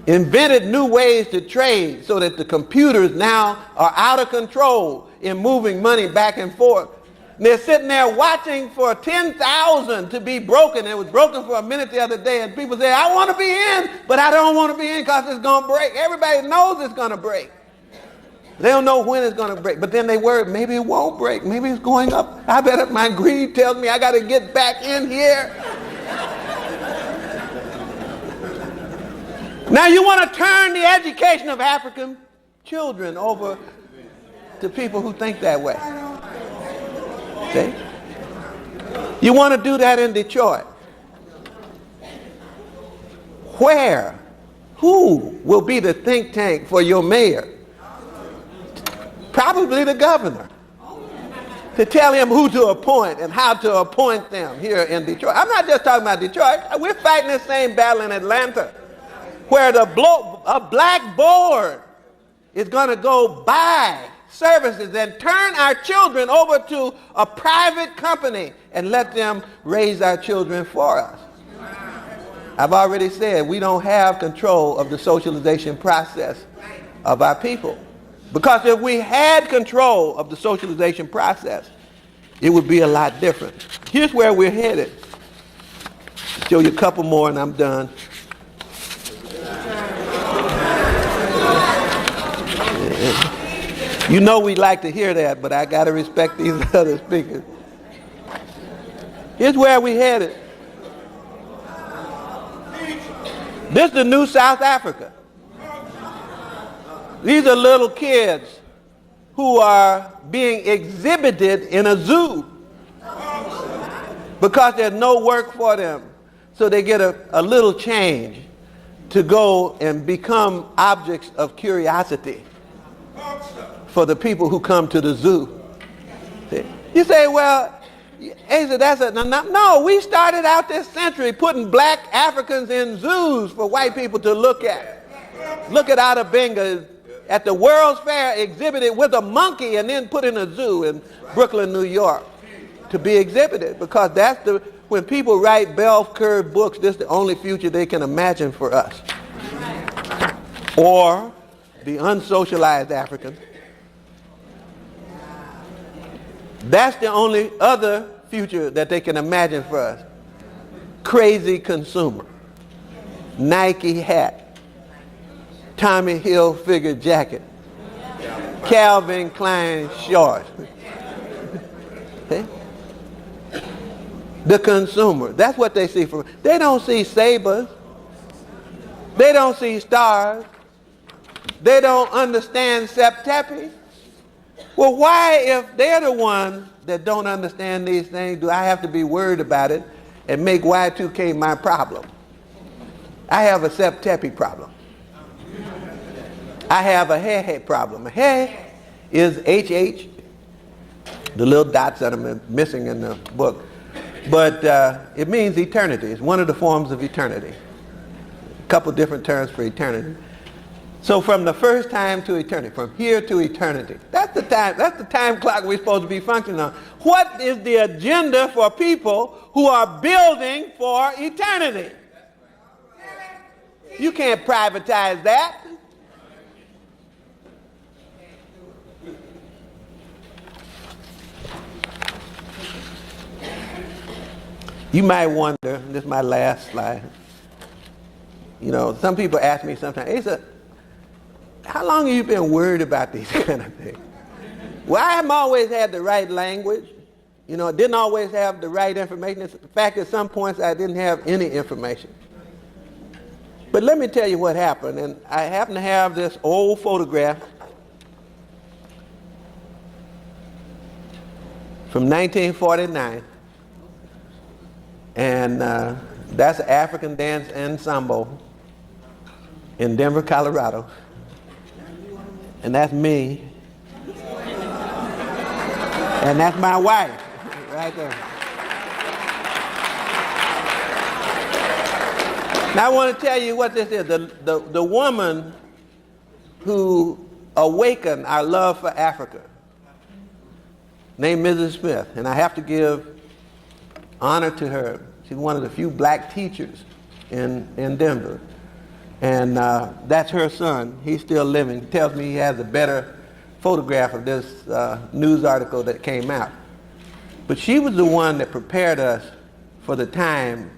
Invented new ways to trade so that the computers now are out of control in moving money back and forth. And they're sitting there watching for 10,000 to be broken. It was broken for a minute the other day, and people say, I want to be in, but I don't want to be in because it's going to break. Everybody knows it's going to break. They don't know when it's going to break, but then they worry, maybe it won't break. Maybe it's going up. I better, my greed tells me I got to get back in here. Now you want to turn the education of African children over to people who think that way. See? You want to do that in Detroit. Where? Who will be the think tank for your mayor? Probably the governor. To tell him who to appoint and how to appoint them here in Detroit. I'm not just talking about Detroit. We're fighting the same battle in Atlanta, where a black board is going to go buy services and turn our children over to a private company and let them raise our children for us. I've already said we don't have control of the socialization process of our people. Because if we had control of the socialization process, it would be a lot different. Here's where we're headed. I'll show you a couple more and I'm done. You know we like to hear that, but I got to respect these other speakers. Here's where we headed. This is the new South Africa. These are little kids who are being exhibited in a zoo because there's no work for them. So they get a little change to go and become objects of curiosity for the people who come to the zoo. You say, well, He said, no, we started out this century putting black Africans in zoos for white people to look at. Look at Ada Benga at the World's Fair, exhibited with a monkey and then put in a zoo in Brooklyn, New York to be exhibited, because when people write bell curve books, this is the only future they can imagine for us. Or the unsocialized African. That's the only other future that they can imagine for us. Crazy consumer. Nike hat. Tommy Hilfiger jacket. Calvin Klein shorts. Okay? The consumer. That's what they see from. They don't see sabers. They don't see stars. They don't understand septepi. Well, why, if they're the ones that don't understand these things, do I have to be worried about it and make Y2K my problem? I have a septepi problem. I have a he problem. A he is HH, the little dots that are missing in the book. But it means eternity. It's one of the forms of eternity. A couple different terms for eternity. So from the first time to eternity, from here to eternity, that's the time clock we're supposed to be functioning on. What is the agenda for people who are building for eternity? You can't privatize that. You might wonder, this is my last slide. You know, some people ask me sometimes, they say, how long have you been worried about these kind of things? Well, I haven't always had the right language. You know, didn't always have the right information. In fact, at some points I didn't have any information. But let me tell you what happened. And I happen to have this old photograph from 1949. And that's an African dance ensemble in Denver, Colorado. And that's me. And that's my wife, right there. Now I want to tell you what this is. The woman who awakened our love for Africa, named Mrs. Smith. And I have to give honor to her. She's one of the few black teachers in Denver. And that's her son. He's still living. He tells me he has a better photograph of this news article that came out. But she was the one that prepared us for the time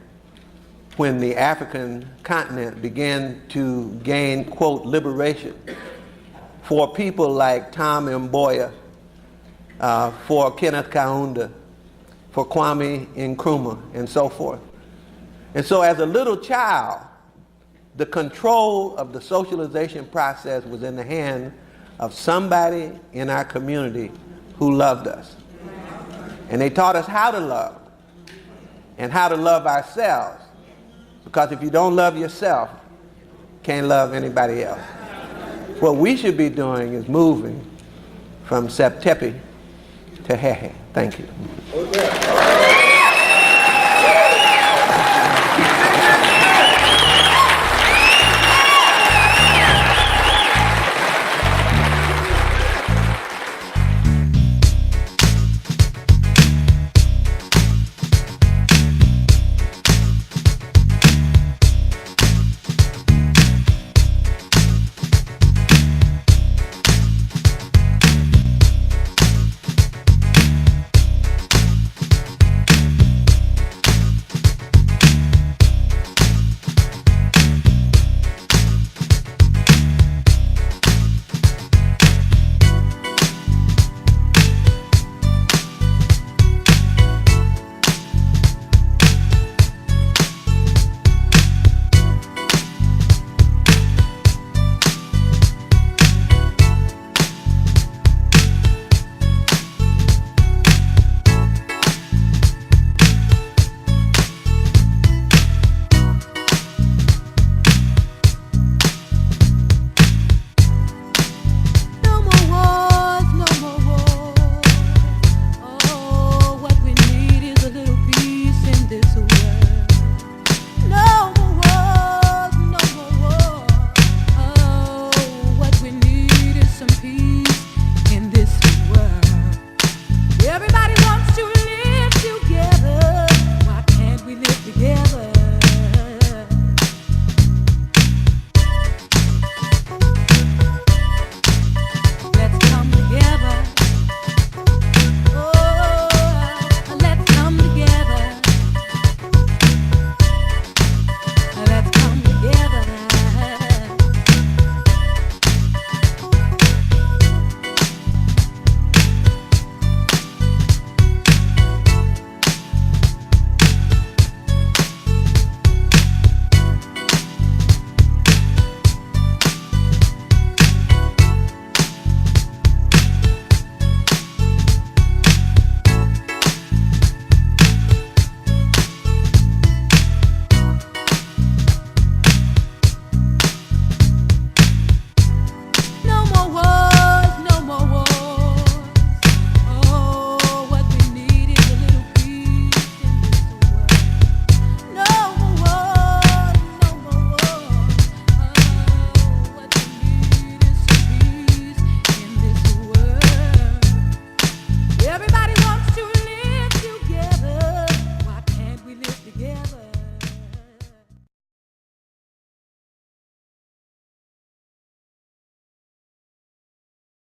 when the African continent began to gain, quote, liberation for people like Tom Mboya, for Kenneth Kaunda, for Kwame Nkrumah, and so forth. And so as a little child, the control of the socialization process was in the hand of somebody in our community who loved us. And they taught us how to love and how to love ourselves. Because if you don't love yourself, you can't love anybody else. What we should be doing is moving from septepi to hehe. Thank you.